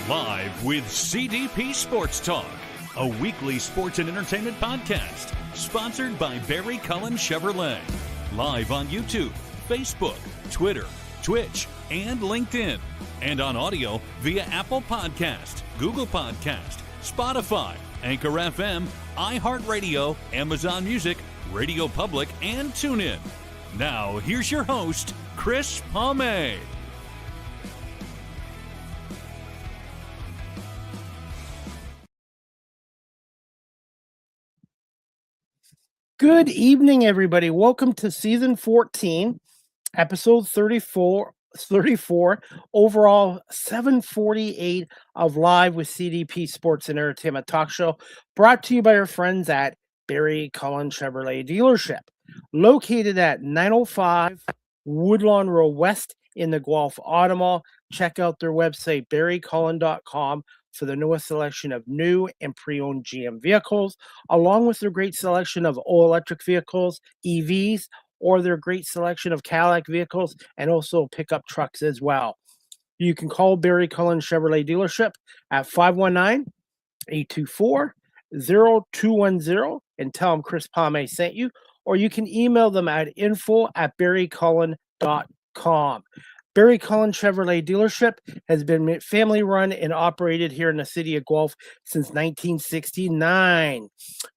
Live with CDP Sports Talk, a weekly sports and entertainment podcast sponsored by Barry Cullen Chevrolet. Live on YouTube, Facebook, Twitter, Twitch, and LinkedIn. And on audio via Apple Podcast, Google Podcast, Spotify, Anchor FM, iHeartRadio, Amazon Music, Radio Public, and TuneIn. Now, here's your host, Chris Palme. Good evening, everybody. Welcome to season 14, episode 34, overall 748 of Live with CDP Sports and Entertainment Talk Show, brought to you by our friends at Barry Cullen Chevrolet Dealership, located at 905 Woodlawn Road West in the Guelph Auto Mall. Check out their website, barrycullen.com, for the newest selection of new and pre-owned GM vehicles, along with their great selection of all-electric vehicles, EVs, or their great selection of Cadillac vehicles, and also pickup trucks as well. You can call Barry Cullen Chevrolet Dealership at 519-824-0210 and tell them Chris Palme sent you, or you can email them at info@barrycullen.com. Barry Cullen Chevrolet Dealership has been family run and operated here in the city of Guelph since 1969.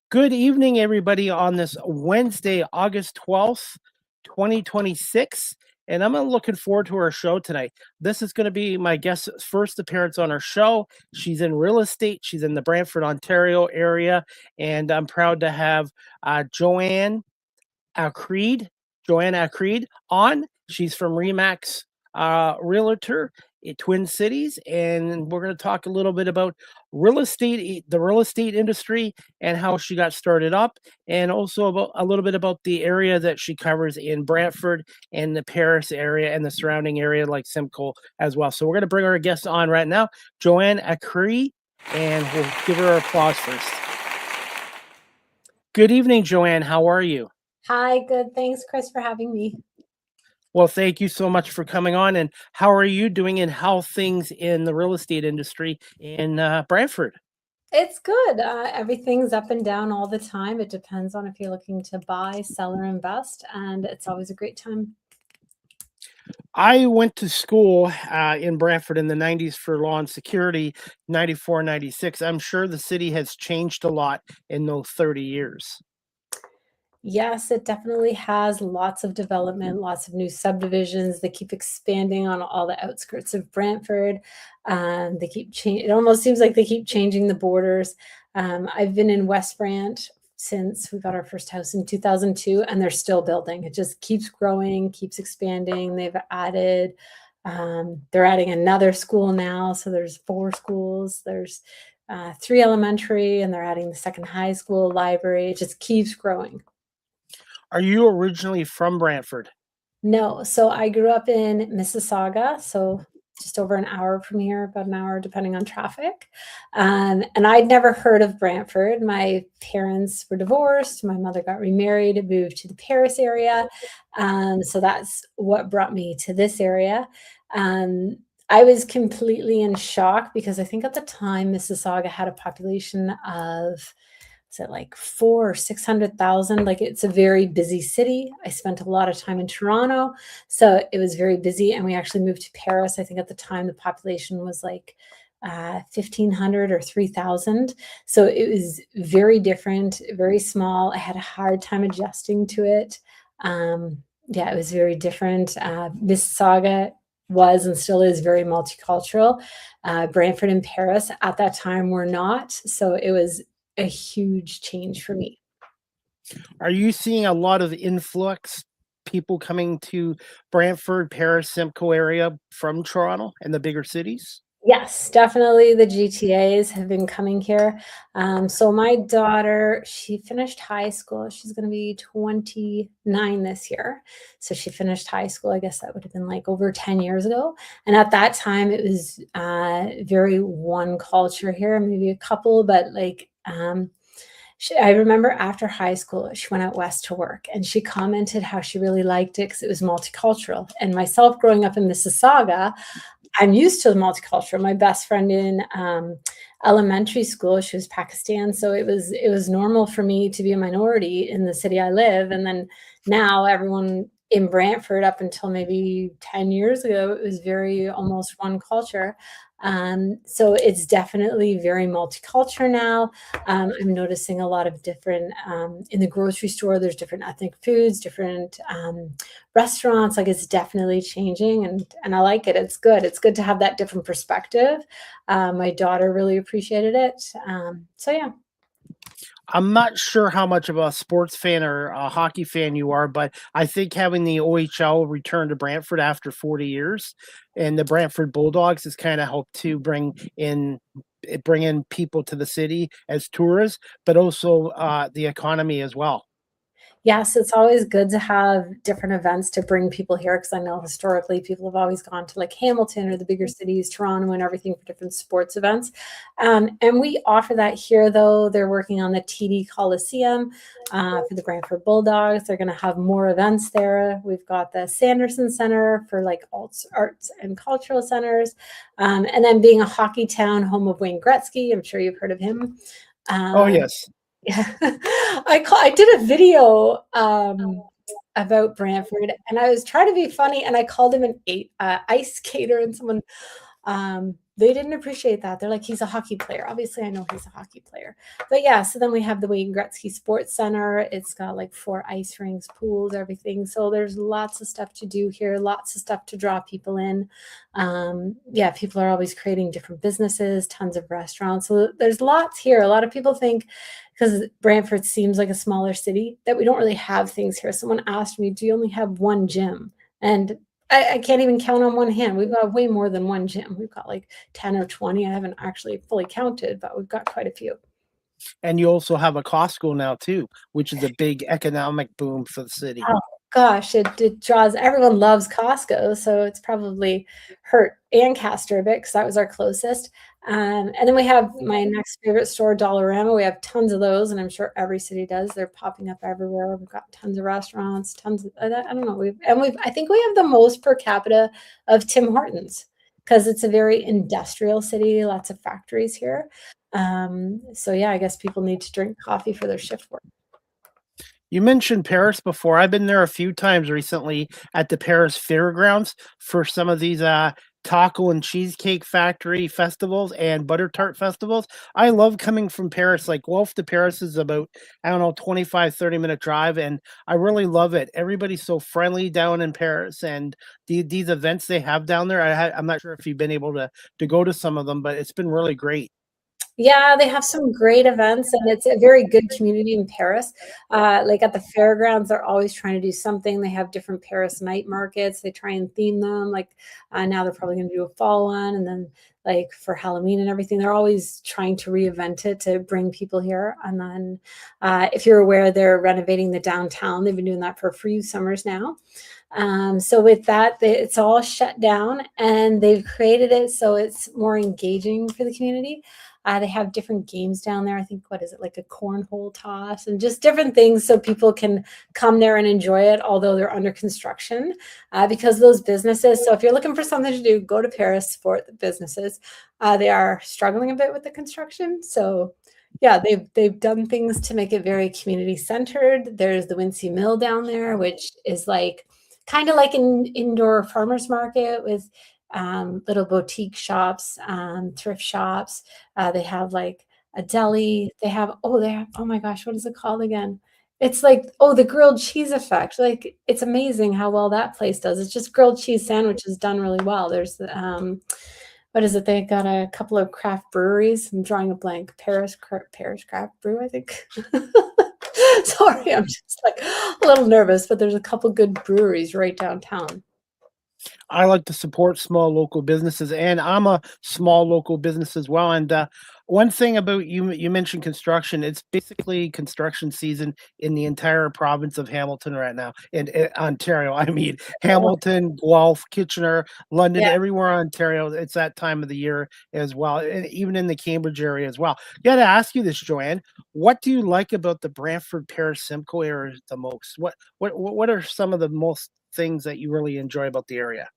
Good evening, everybody, on this Wednesday, August 12th, 2026. And I'm looking forward to our show tonight. This is going to be my guest's first appearance on our show. She's in real estate. She's in the Brantford, Ontario area. And I'm proud to have Joanne Acri on. She's from Remax Realtor in Twin Cities, and we're going to talk a little bit about real estate, the real estate industry, and how she got started up, and also about a little bit about the area that she covers in Brantford and the Paris area and the surrounding area like Simcoe as well. So we're going to bring our guest on right now, Joanne Acri, and we'll give her applause first. Good evening, Joanne. How are you? Hi, good. Thanks, Chris, for having me. Well, thank you so much for coming on. And how are you doing, and how things in the real estate industry in Brantford? It's good. Everything's up and down all the time. It depends on if you're looking to buy, sell, or invest, and it's always a great time. I went to school in Brantford in the 90s for law and security, 94, 96. I'm sure the city has changed a lot in those 30 years. Yes, it definitely has lots of development, lots of new subdivisions. They keep expanding on all the outskirts of Brantford. They keep changing. It almost seems like they keep changing the borders. I've been in West Brant since we got our first house in 2002, and they're still building. It just keeps growing, keeps expanding. They're adding another school now. So there's 4 schools. There's 3 elementary, and they're adding the second high school, library. It just keeps growing. Are you originally from Brantford? No. So I grew up in Mississauga, so just over an hour from here, about an hour depending on traffic. And I'd never heard of Brantford. My parents were divorced. My mother got remarried and moved to the Paris area. So that's what brought me to this area. I was completely in shock because I think at the time Mississauga had a population of like 400,000 or 600,000. Like, it's a very busy city. I spent a lot of time in Toronto, so it was very busy. And we actually moved to Paris. I think at the time the population was like 1,500 or 3,000. So it was very different, very small. I had a hard time adjusting to it. It was very different. Mississauga was and still is very multicultural. Brantford and Paris at that time were not. So it was a huge change for me. Are you seeing a lot of influx, people coming to Brantford, Paris, Simcoe area from Toronto and the bigger cities? Yes, definitely. The GTAs have been coming here. So my daughter, she finished high school. She's going to be 29 this year. So she finished high school. I guess that would have been like over 10 years ago. And at that time, it was very one culture here, maybe a couple, but like I remember after high school, she went out west to work, and she commented how she really liked it because it was multicultural. And myself growing up in Mississauga, I'm used to the multicultural. My best friend in elementary school, she was Pakistan, so it was normal for me to be a minority in the city I live. And then now everyone in Brantford, up until maybe 10 years ago, it was very almost one culture. So it's definitely very multicultural now. I'm noticing a lot of different in the grocery store. There's different ethnic foods, different restaurants. Like, it's definitely changing, and I like it. It's good. It's good to have that different perspective. My daughter really appreciated it. So yeah. I'm not sure how much of a sports fan or a hockey fan you are, but I think having the OHL return to Brantford after 40 years and the Brantford Bulldogs has kind of helped to bring in people to the city as tourists, but also the economy as well. Yes, it's always good to have different events to bring people here, because I know historically people have always gone to like Hamilton or the bigger cities, Toronto, and everything for different sports events. And we offer that here, though. They're working on the TD Coliseum for the Brantford Bulldogs. They're going to have more events there. We've got the Sanderson Center for like arts and cultural centers. And then, being a hockey town, home of Wayne Gretzky, I'm sure you've heard of him. Oh, yes. Yeah, I did a video about Brantford, and I was trying to be funny, and I called him an ice skater, and someone they didn't appreciate that. They're like, he's a hockey player. Obviously, I know he's a hockey player, but yeah. So then we have the Wayne Gretzky Sports Center. It's got like 4 ice rinks, pools, everything. So there's lots of stuff to do here, lots of stuff to draw people in. Yeah, people are always creating different businesses, tons of restaurants. So there's lots here. A lot of people think, because Brantford seems like a smaller city, that we don't really have things here. Someone asked me, do you only have one gym? And I can't even count on one hand. We've got way more than one gym. We've got like 10 or 20. I haven't actually fully counted, but we've got quite a few. And you also have a Costco now too, which is a big economic boom for the city. Oh gosh, it draws, everyone loves Costco, so it's probably hurt Ancaster a bit, because that was our closest. And then we have my next favorite store, Dollarama. We have tons of those, and I'm sure every city does. They're popping up everywhere. We've got tons of restaurants, tons of, I don't know. I think we have the most per capita of Tim Hortons, because it's a very industrial city, lots of factories here. So yeah, I guess people need to drink coffee for their shift work. You mentioned Paris before. I've been there a few times recently at the Paris Fairgrounds for some of these taco and cheesecake factory festivals and butter tart festivals. I love coming from Paris. Like, Guelph to Paris is about, I don't know, 25, 30-minute drive, and I really love it. Everybody's so friendly down in Paris, and these events they have down there, I'm not sure if you've been able to go to some of them, but it's been really great. Yeah, they have some great events, and it's a very good community in Paris. Like at the fairgrounds, they're always trying to do something. They have different Paris night markets. They try and theme them. Like now they're probably going to do a fall one, and then like for Halloween and everything, they're always trying to reinvent it to bring people here. And then if you're aware, they're renovating the downtown. They've been doing that for a few summers now. So with that, it's all shut down, and they've created it so it's more engaging for the community. They have different games down there. I think, what is it, like a cornhole toss, and just different things so people can come there and enjoy it, although they're under construction because those businesses. So if you're looking for something to do, go to Paris, support the businesses. They are struggling a bit with the construction. So yeah, they've done things to make it very community centered. There's the Wincy Mill down there, which is like kind of like an indoor farmers market with little boutique shops, thrift shops. They have like a deli. They have, oh my gosh, what is it called again? It's like, the grilled cheese effect. Like, it's amazing how well that place does. It's just grilled cheese sandwiches done really well. There's the, what is it? They got a couple of craft breweries. I'm drawing a blank. Paris Craft Brew, I think. Sorry, I'm just like a little nervous, but there's a couple good breweries right downtown. I like to support small local businesses, and I'm a small local business as well. And one thing about you mentioned construction. It's basically construction season in the entire province of Hamilton right now, in Ontario. I mean, Hamilton, Guelph, Kitchener, London, Yeah. everywhere in Ontario. It's that time of the year as well, and even in the Cambridge area as well. Got to ask you this, Joanne. What do you like about the Brantford, Paris, Simcoe area the most? What are some of the most things that you really enjoy about the area?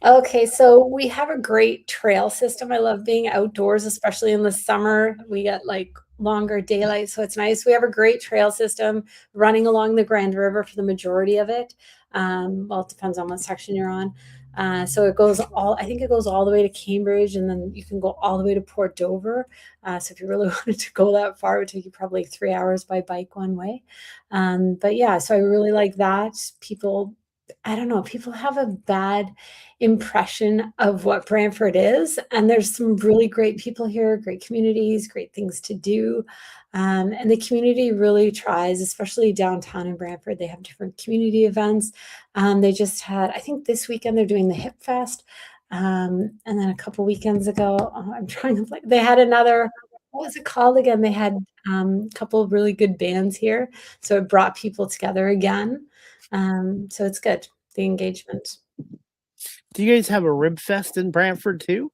Okay, so we have a great trail system. I love being outdoors, especially in the summer. We get like longer daylight, so it's nice. We have a great trail system running along the Grand River for the majority of it. Well, it depends on what section you're on. So it goes all, I think it goes all the way to Cambridge, and then you can go all the way to Port Dover. So if you really wanted to go that far, it would take you probably 3 hours by bike one way. But yeah, so I really like that. People, I don't know, people have a bad impression of what Brantford is. And there's some really great people here, great communities, great things to do. And the community really tries, especially downtown in Brantford. They have different community events. They just had, I think this weekend they're doing the Hip Fest. And then a couple weekends ago, I'm trying to like, they had another, what was it called again? They had a couple of really good bands here. So it brought people together again. So it's good, the engagement. Do you guys have a rib fest in Brantford too?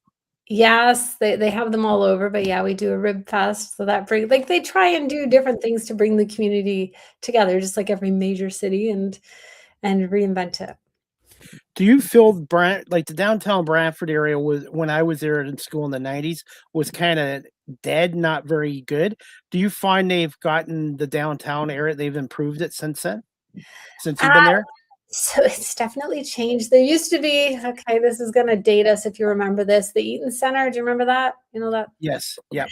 Yes, they have them all over, but yeah, we do a rib fest. So that bring like they try and do different things to bring the community together, just like every major city and reinvent it. Do you feel like the downtown Brantford area was, when I was there in school in the 90s, was kind of dead, not very good? Do you find they've gotten the downtown area, they've improved it since then? Since you've been Uh, there? so it's definitely changed. There used to be, okay, this is gonna date us if you remember this, the Eaton Center. Do you remember that? You know that? Yes. Yep.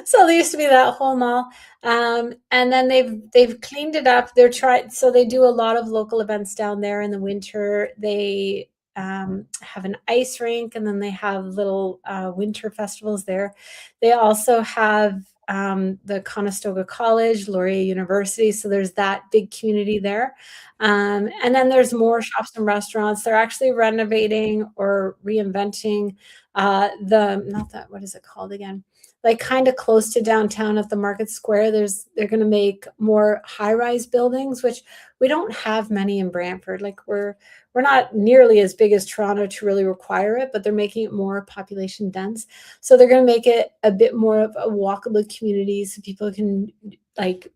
So there used to be that whole mall, and then they've cleaned it up. They're trying, so they do a lot of local events down there in the winter. They have an ice rink, and then they have little winter festivals there. They also have the Conestoga College, Laurier University. So there's that big community there. And then there's more shops and restaurants. They're actually renovating or reinventing not that, what is it called again? Like kind of close to downtown at the Market Square. They're going to make more high-rise buildings, which we don't have many in Brantford. Like we're not nearly as big as Toronto to really require it, but they're making it more population dense. So they're going to make it a bit more of a walkable community so people can like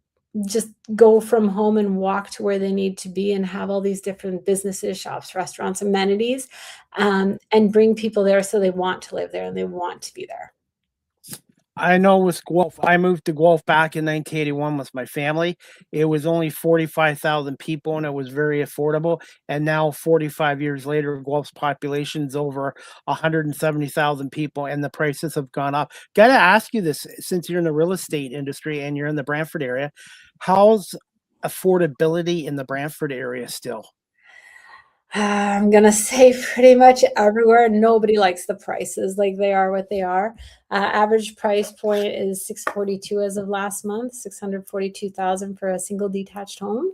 just go from home and walk to where they need to be and have all these different businesses, shops, restaurants, amenities, and bring people there so they want to live there and they want to be there. I know with Guelph, I moved to Guelph back in 1981 with my family. It was only 45,000 people and it was very affordable. And now, 45 years later, Guelph's population is over 170,000 people and the prices have gone up. Got to ask you this, since you're in the real estate industry and you're in the Brantford area, how's affordability in the Brantford area still? I'm gonna say pretty much everywhere. Nobody likes the prices, like they are what they are. Average price point is 642 as of last month, 642,000 for a single detached home.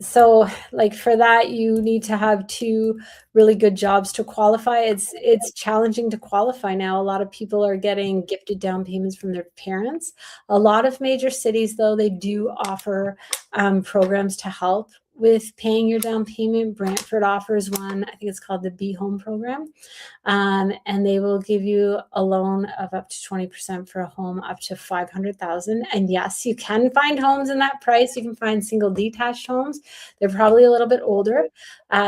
So like for that, you need to have two really good jobs to qualify. It's challenging to qualify now. A lot of people are getting gifted down payments from their parents. A lot of major cities, though, they do offer programs to help with paying your down payment. Brantford offers one. I think it's called the Be Home program. And they will give you a loan of up to 20% for a home up to 500,000. And yes, you can find homes in that price. You can find single detached homes. They're probably a little bit older.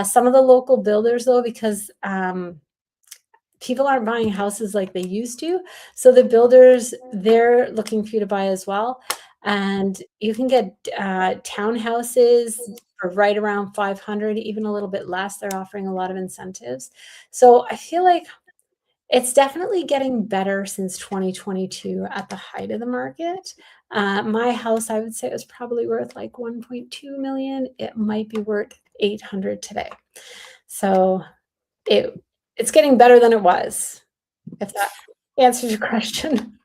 Some of the local builders, though, because people aren't buying houses like they used to. So the builders, they're looking for you to buy as well. And you can get townhouses for right around 500, even a little bit less. They're offering a lot of incentives. So I feel like it's definitely getting better since 2022 at the height of the market. My house, I would say, was probably worth like 1.2 million. It might be worth 800 today. So it's getting better than it was, if that answers your question.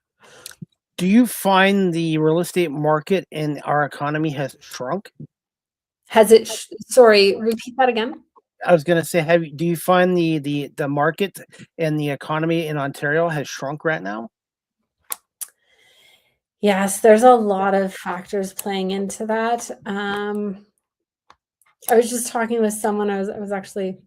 Do you find the real estate market in our economy has shrunk? Has it, sorry, repeat that again. I was gonna say, do you find the market and the economy in Ontario has shrunk right now? Yes, there's a lot of factors playing into that. I was just talking with someone. I was actually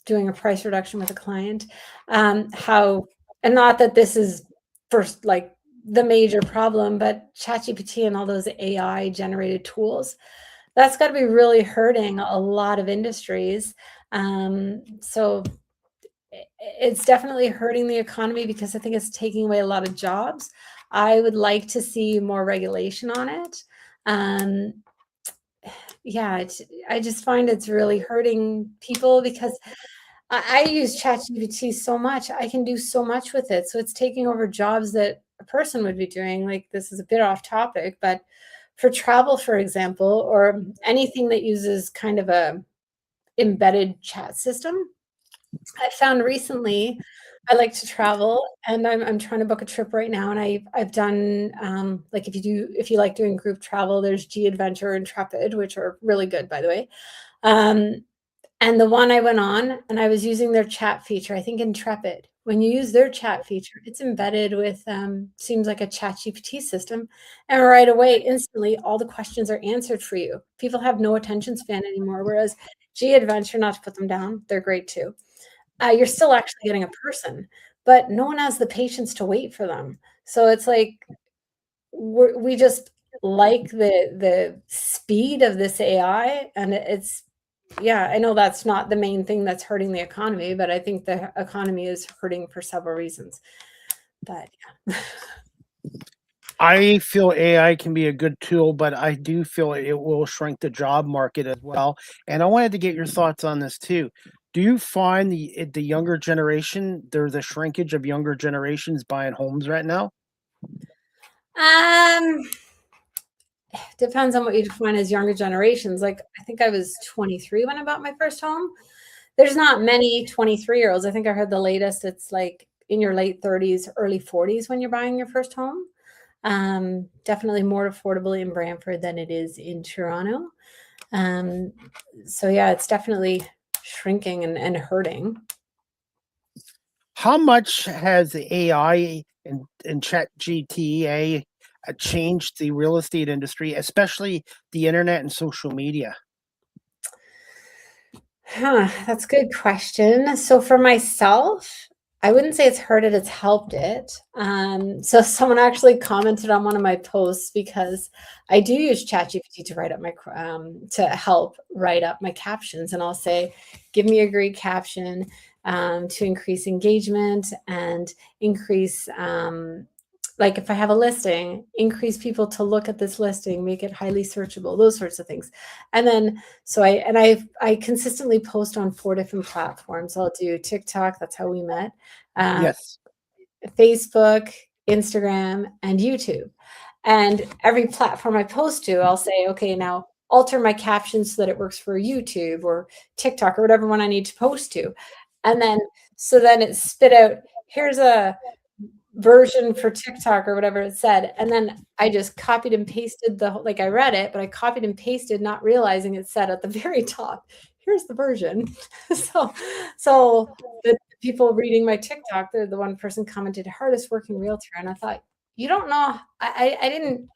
doing a price reduction with a client. How, and not that this is first like the major problem, but ChatGPT and all those AI generated tools, that's got to be really hurting a lot of industries. So it's definitely hurting the economy because I think it's taking away a lot of jobs. I would like to see more regulation on it. Um, yeah, I just find it's really hurting people because I use ChatGPT so much. I can do so much with it. So it's taking over jobs that a person would be doing. Like, this is a bit off topic, but for travel, for example, or anything that uses kind of a embedded chat system, I found recently I like to travel, and I'm trying to book a trip right now, and I've done like if you like doing group travel, there's G Adventure and Intrepid, which are really good, by the way. Um, and the one I went on, and I was using their chat feature, I think Intrepid. When you use their chat feature, it's embedded with seems like a chat GPT system, and right away, instantly, all the questions are answered for you. People have no attention span anymore, whereas G Adventure, not to put them down, they're great too. You're still actually getting a person, but no one has the patience to wait for them. So it's like we just like the speed of this AI, and it's yeah. I know that's not the main thing that's hurting the economy, but I think the economy is hurting for several reasons. But yeah. I feel AI can be a good tool, but I do feel it will shrink the job market as well. And I wanted to get your thoughts on this too. Do you find the younger generation, there's a shrinkage of younger generations buying homes right now? Um, depends on what you define as younger generations. Like, I think I was 23 when I bought my first home. There's not many 23-year-olds. I think I heard the latest, it's like in your late 30s, early 40s when you're buying your first home. Definitely more affordable in Brantford than it is in Toronto. So yeah, it's definitely shrinking and hurting. How much has the AI and Chat GTA changed the real estate industry, especially the internet and social media? That's a good question. So for myself, I wouldn't say it's hurt it, it's helped it. So someone actually commented on one of my posts because I do use ChatGPT to write up my to help write up my captions, and I'll say, give me a great caption to increase engagement and increase like if I have a listing, increase people to look at this listing, make it highly searchable, those sorts of things. And then I consistently post on 4 different platforms. I'll do TikTok, that's how we met, Yes. Facebook, Instagram, and YouTube. And every platform I post to, I'll say, okay, now alter my captions so that it works for YouTube or TikTok or whatever one I need to post to. And then then it spit out, here's a version for TikTok or whatever it said. And then I just copied and pasted like I read it, but I copied and pasted, not realizing it said at the very top, here's the version. so the people reading my TikTok, the one person commented, hardest working realtor. And I thought, you don't know, I didn't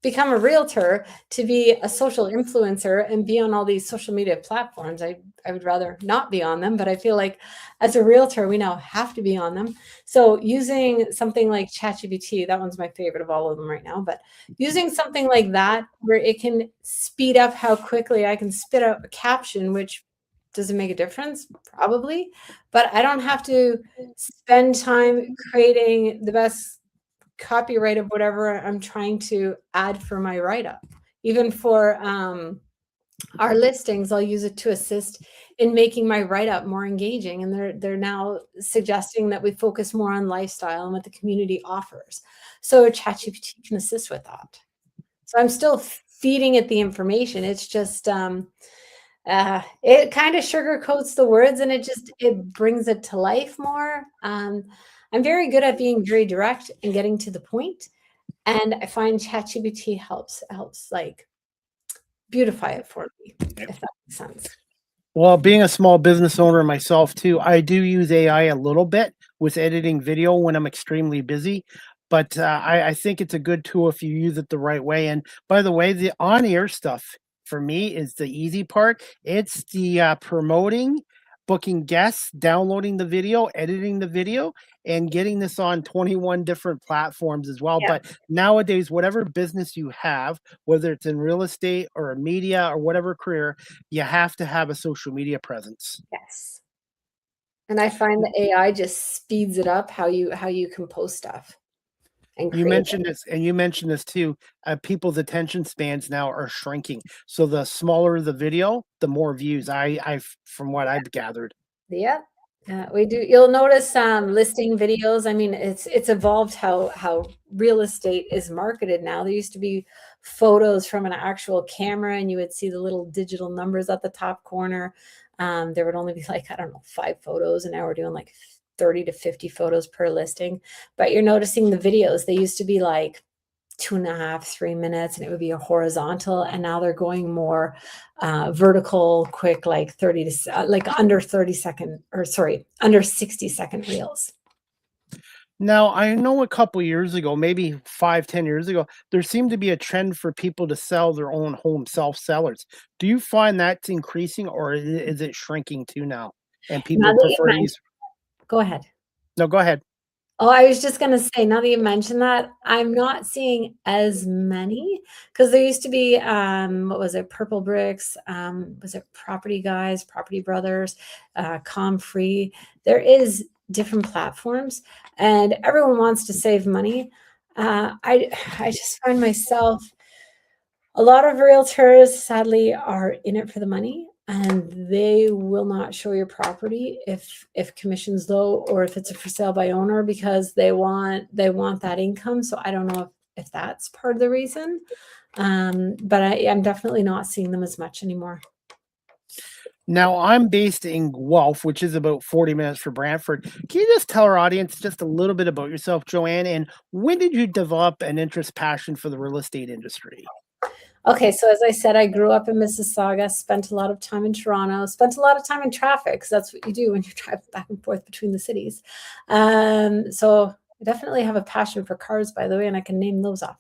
become a realtor to be a social influencer and be on all these social media platforms. I would rather not be on them, but I feel like as a realtor, we now have to be on them. So using something like ChatGPT, that one's my favorite of all of them right now, but using something like that where it can speed up how quickly I can spit out a caption, which does it make a difference? Probably, but I don't have to spend time creating the best copyright of whatever I'm trying to add for my write-up. Even for our listings, I'll use it to assist in making my write-up more engaging. And they're now suggesting that we focus more on lifestyle and what the community offers. So ChatGPT can assist with that. So I'm still feeding it the information. It's just it kind of sugarcoats the words, and it brings it to life more. I'm very good at being very direct and getting to the point, and I find ChatGPT helps like beautify it for me, if that makes sense. Well, being a small business owner myself too, I do use AI a little bit with editing video when I'm extremely busy. But I think it's a good tool if you use it the right way. And by the way, the on-air stuff for me is the easy part. It's the promoting booking guests, downloading the video, editing the video, and getting this on 21 different platforms as well. Yeah. But nowadays, whatever business you have, whether it's in real estate or media or whatever career, you have to have a social media presence. Yes. And I find the AI just speeds it up how you can post stuff and You create it. mentioned this, and you mentioned this too. People's attention spans now are shrinking. So the smaller the video, the more views. From what I've gathered. Yeah. We do. You'll notice listing videos. I mean, it's evolved how real estate is marketed now. There used to be photos from an actual camera, and you would see the little digital numbers at the top corner. There would only be like, I don't know, 5 photos, and now we're doing like 30 to 50 photos per listing. But you're noticing the videos. They used to be like 2.5, 3 minutes, and it would be a horizontal, and now they're going more vertical, quick, like 30 to like under 30-second, or sorry, under 60-second reels. Now, I know a couple years ago, maybe 5, 10 years ago, there seemed to be a trend for people to sell their own home, self-sellers. Do you find that's increasing, or is it shrinking too now? And Now people that you prefer to use. Go ahead. No, go ahead. Oh, I was just going to say, now that you mentioned that, I'm not seeing as many, because there used to be, what was it, Purple Bricks, was it Property Guys, Property Brothers, Comfree. There is different platforms, and everyone wants to save money. I just find myself, a lot of realtors sadly are in it for the money, and they will not show your property if commission's low, or if it's a for sale by owner, because they want that income. So I don't know if that's part of the reason. But I'm definitely not seeing them as much anymore. Now, I'm based in Guelph, which is about 40 minutes from Brantford. Can you just tell our audience just a little bit about yourself, Joanne, and when did you develop an interest, passion for the real estate industry? Okay, so as I said, I grew up in Mississauga, spent a lot of time in Toronto, spent a lot of time in traffic, because that's what you do when you're driving back and forth between the cities. So I definitely have a passion for cars, by the way, and I can name those off.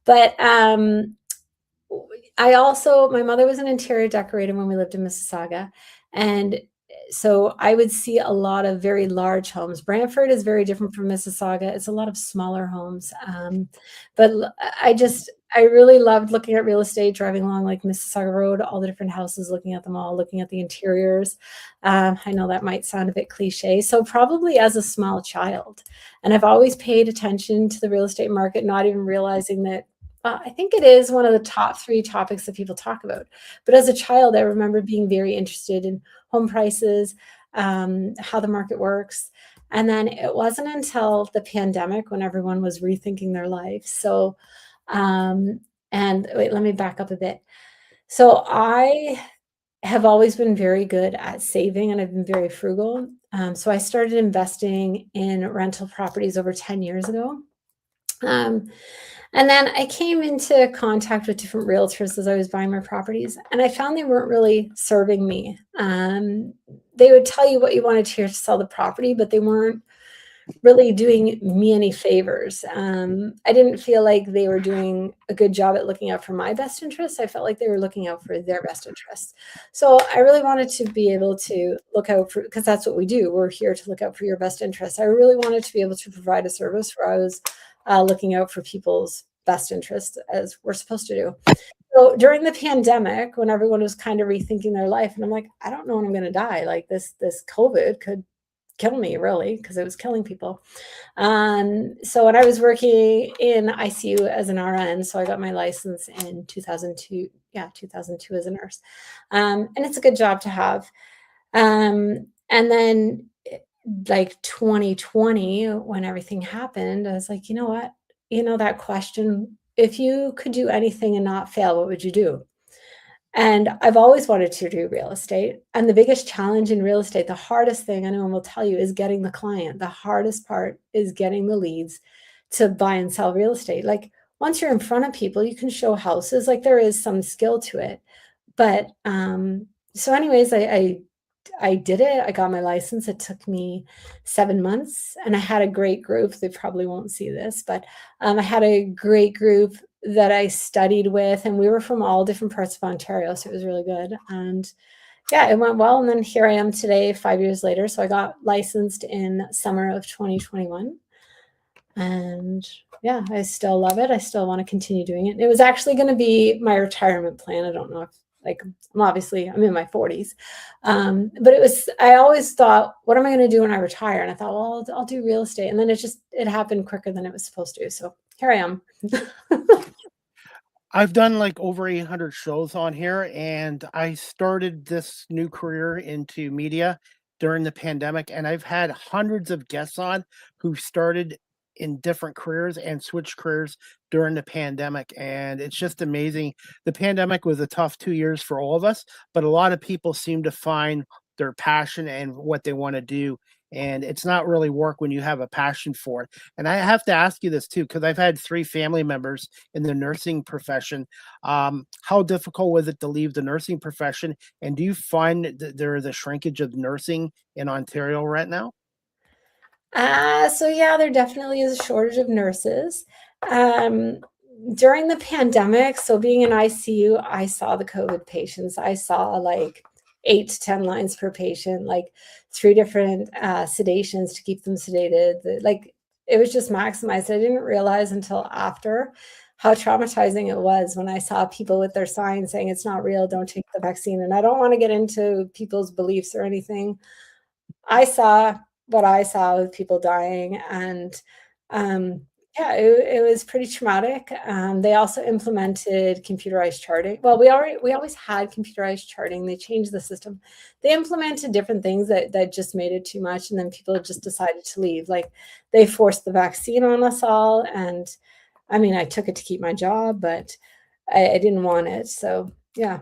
But my mother was an interior decorator when we lived in Mississauga. And so I would see a lot of very large homes. Brantford is very different from Mississauga. It's a lot of smaller homes. But I really loved looking at real estate, driving along like Mississauga Road, all the different houses, looking at them all, looking at the interiors. I know that might sound a bit cliche. So probably as a small child. And I've always paid attention to the real estate market, not even realizing that I think it is one of the top 3 topics that people talk about. But as a child, I remember being very interested in home prices, how the market works. And then it wasn't until the pandemic when everyone was rethinking their life. So, and wait, let me back up a bit. So I have always been very good at saving, and I've been very frugal. So I started investing in rental properties over 10 years ago. And then I came into contact with different realtors as I was buying my properties, and I found they weren't really serving me. They would tell you what you wanted to hear to sell the property, but they weren't really doing me any favors. I didn't feel like they were doing a good job at looking out for my best interests. I felt like they were looking out for their best interests. So I really wanted to be able to look out for, because that's what we do. We're here to look out for your best interests. I really wanted to be able to provide a service where I was looking out for people's best interests, as we're supposed to do. So during the pandemic, when everyone was kind of rethinking their life, and I'm like, I don't know when I'm going to die. Like this COVID could kill me, really, because it was killing people. So when I was working in ICU as an RN, so I got my license in 2002. Yeah, 2002 as a nurse. And it's a good job to have. And then like 2020, when everything happened, I was like, you know what? You know, that question, if you could do anything and not fail, what would you do? And I've always wanted to do real estate. And the biggest challenge in real estate, the hardest thing anyone will tell you, is getting the client. The hardest part is getting the leads to buy and sell real estate. Like once you're in front of people, you can show houses. Like there is some skill to it. But so anyways, I did it. I got my license. It took me 7 months, and I had a great group. They probably won't see this, but I had a great group that I studied with, and we were from all different parts of Ontario. So it was really good. And yeah, it went well. And then here I am today, 5 years later. So I got licensed in summer of 2021. And yeah, I still love it. I still want to continue doing it. It was actually going to be my retirement plan. I don't know if, like, I'm in my 40s. But I always thought, what am I going to do when I retire? And I thought, well, I'll do real estate. And then it happened quicker than it was supposed to. So here I am. I've done like over 800 shows on here, and I started this new career into media during the pandemic, and I've had hundreds of guests on who started in different careers and switched careers during the pandemic. And it's just amazing. The pandemic was a tough 2 years for all of us, but a lot of people seem to find their passion and what they want to do. And it's not really work when you have a passion for it. And I have to ask you this too, because I've had 3 family members in the nursing profession. How difficult was it to leave the nursing profession? And do you find that there is a shrinkage of nursing in Ontario right now? So yeah, there definitely is a shortage of nurses. Um, During the pandemic, so being in ICU, I saw the COVID patients. I saw like 8 to 10 lines per patient, like 3 different sedations to keep them sedated. Like it was just maximized. I didn't realize until after how traumatizing it was when I saw people with their signs saying it's not real, don't take the vaccine. And I don't want to get into people's beliefs or anything. I saw what I saw with people dying, and yeah, it was pretty traumatic. They also implemented computerized charting. Well, we always had computerized charting. They changed the system. They implemented different things that just made it too much, and then people just decided to leave. Like they forced the vaccine on us all, and I mean, I took it to keep my job, but I didn't want it. So yeah.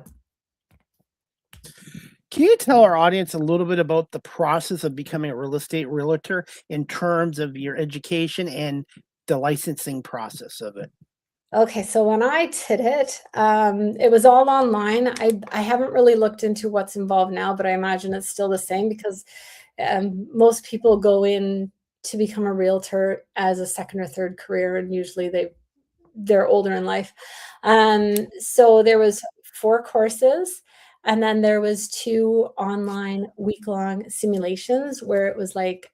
Can you tell our audience a little bit about the process of becoming a real estate realtor in terms of your education and the licensing process of it? Okay, so when I did it, it was all online. I haven't really looked into what's involved now, but I imagine it's still the same because most people go in to become a realtor as a second or third career, and usually they're older in life. So there was 4 courses, and then there was 2 online week-long simulations where it was like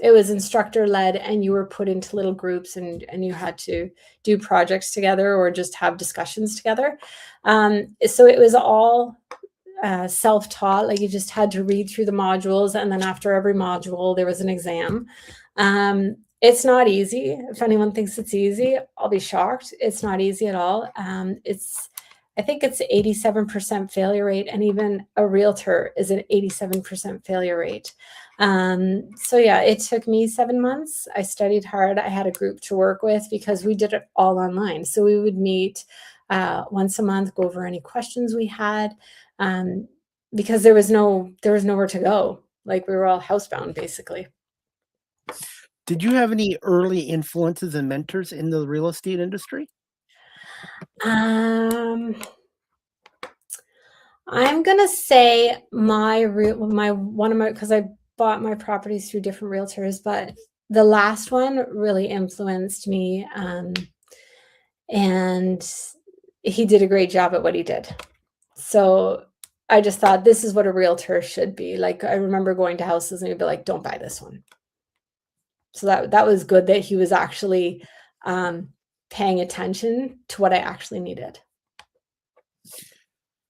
it was instructor led, and you were put into little groups, and you had to do projects together or just have discussions together. So it was all self-taught. Like you just had to read through the modules, and then after every module there was an exam. It's not easy. If anyone thinks it's easy, I'll be shocked. It's not easy at all. I think it's 87% failure rate, and even a realtor is an 87% failure rate. So yeah, it took me 7 months. I studied hard. I had a group to work with because we did it all online. So we would meet once a month, go over any questions we had, because there was nowhere to go. Like we were all housebound basically. Did you have any early influences and mentors in the real estate industry? Um, I'm gonna say because I bought my properties through different realtors, but the last one really influenced me, and he did a great job at what he did. So I just thought this is what a realtor should be. Like I remember going to houses and he'd be like, "Don't buy this one." So that was good that he was actually paying attention to what I actually needed.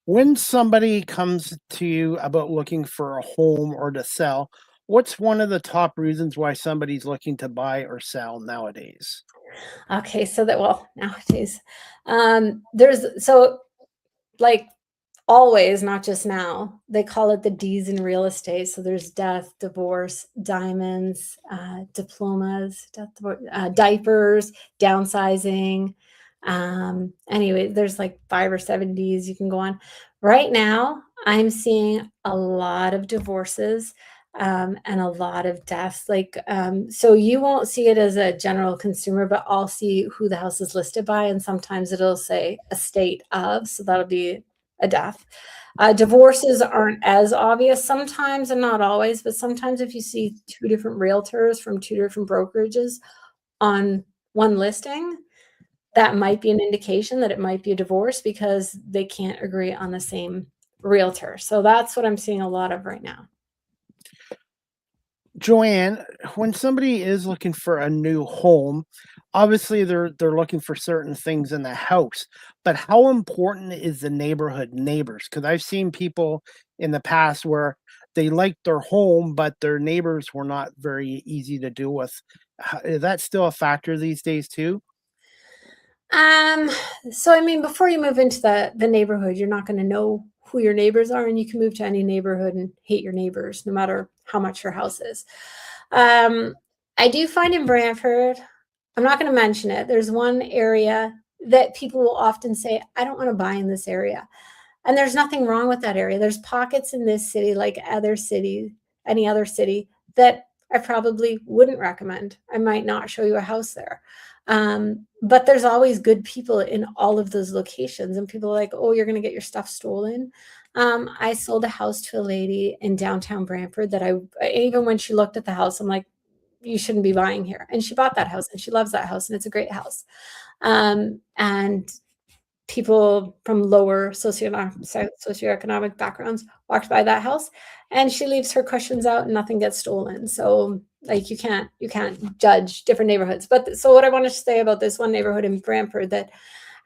When somebody comes to you about looking for a home or to sell, what's one of the top reasons why somebody's looking to buy or sell nowadays? Okay, so nowadays, there's so like always, not just now, they call it the D's in real estate. So there's death, divorce, diamonds, diplomas, diapers, downsizing. Anyway, there's like 5 or 7 D's you can go on. Right now, I'm seeing a lot of divorces and a lot of deaths. So you won't see it as a general consumer, but I'll see who the house is listed by, and sometimes it'll say a state of, so that'll be a death. Divorces aren't as obvious sometimes, and not always, but sometimes if you see 2 different realtors from 2 different brokerages on one listing, that might be an indication that it might be a divorce because they can't agree on the same realtor. So that's what I'm seeing a lot of right now. Joanne, when somebody is looking for a new home, obviously they're looking for certain things in the house, but how important is the neighborhood neighbors? Because I've seen people in the past where they liked their home, but their neighbors were not very easy to deal with. Is that still a factor these days too? Um, so I mean, before you move into the neighborhood, you're not going to know who your neighbors are, and you can move to any neighborhood and hate your neighbors, no matter how much your house is. Um, I do find in Brantford, I'm not going to mention it. There's one area that people will often say, I don't want to buy in this area. And there's nothing wrong with that area. There's pockets in this city, like other cities, any other city, that I probably wouldn't recommend. I might not show you a house there. But there's always good people in all of those locations. And people are like, oh, you're going to get your stuff stolen. I sold a house to a lady in downtown Brantford that even when she looked at the house, I'm like, you shouldn't be buying here. And she bought that house and she loves that house and it's a great house. And people from lower socioeconomic backgrounds walked by that house, and she leaves her cushions out and nothing gets stolen. So like you can't judge different neighborhoods. But so what I wanted to say about this one neighborhood in Brantford that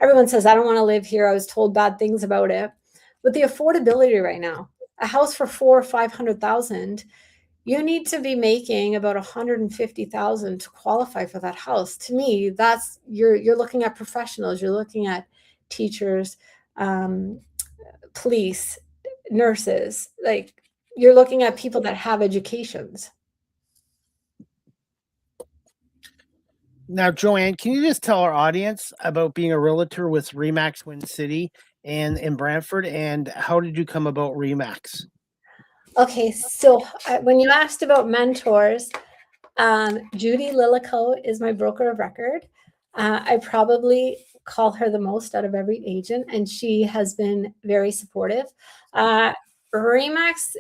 everyone says, I don't want to live here. I was told bad things about it. But the affordability right now, a house for 400,000 or 500,000, you need to be making about 150,000 to qualify for that house. To me, that's you're looking at professionals. You're looking at teachers, police, nurses. Like you're looking at people that have educations. Now, Joanne, can you just tell our audience about being a realtor with Remax Twin City and in Brantford, and how did you come about Remax? Okay, so when you asked about mentors, Judy Lilico is my broker of record. I probably call her the most out of every agent, and she has been very supportive. Remax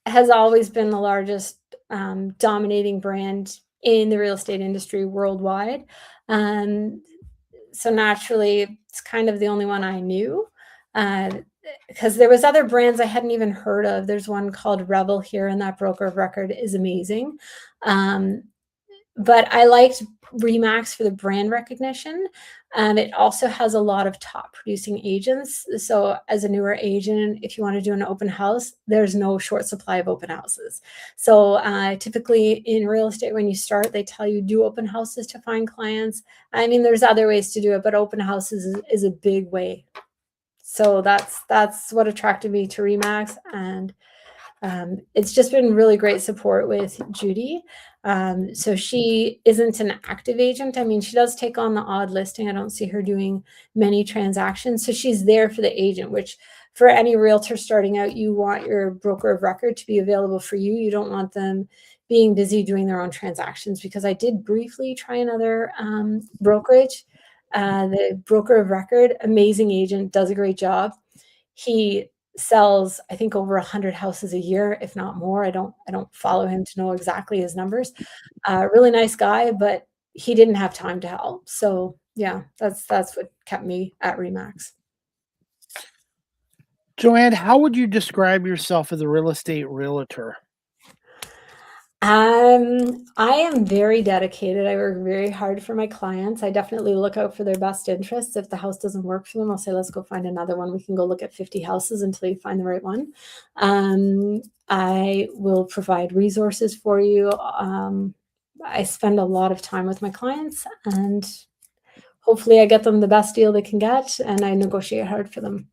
has always been the largest dominating brand in the real estate industry worldwide. So naturally, it's kind of the only one I knew. Because there was other brands I hadn't even heard of. There's one called Revel here, and that broker of record is amazing. But I liked Remax for the brand recognition. It also has a lot of top producing agents. So as a newer agent, if you want to do an open house, there's no short supply of open houses. So typically in real estate, when you start, they tell you do open houses to find clients. I mean, there's other ways to do it, but open houses is a big way. So that's what attracted me to Remax, and it's just been really great support with Judy. So she isn't an active agent. I mean, she does take on the odd listing. I don't see her doing many transactions. So she's there for the agent, which for any realtor starting out, you want your broker of record to be available for you. You don't want them being busy doing their own transactions, because I did briefly try another brokerage. The broker of record, amazing agent, does a great job. He sells, I think, over 100 houses a year, if not more. I don't follow him to know exactly his numbers. Really nice guy, but he didn't have time to help. So yeah, that's what kept me at Remax. Joanne, how would you describe yourself as a real estate realtor? I am very dedicated. I work very hard for my clients. I definitely look out for their best interests. If the house doesn't work for them, I'll say, let's go find another one. We can go look at 50 houses until you find the right one. I will provide resources for you. I spend a lot of time with my clients, and hopefully I get them the best deal they can get, and I negotiate hard for them.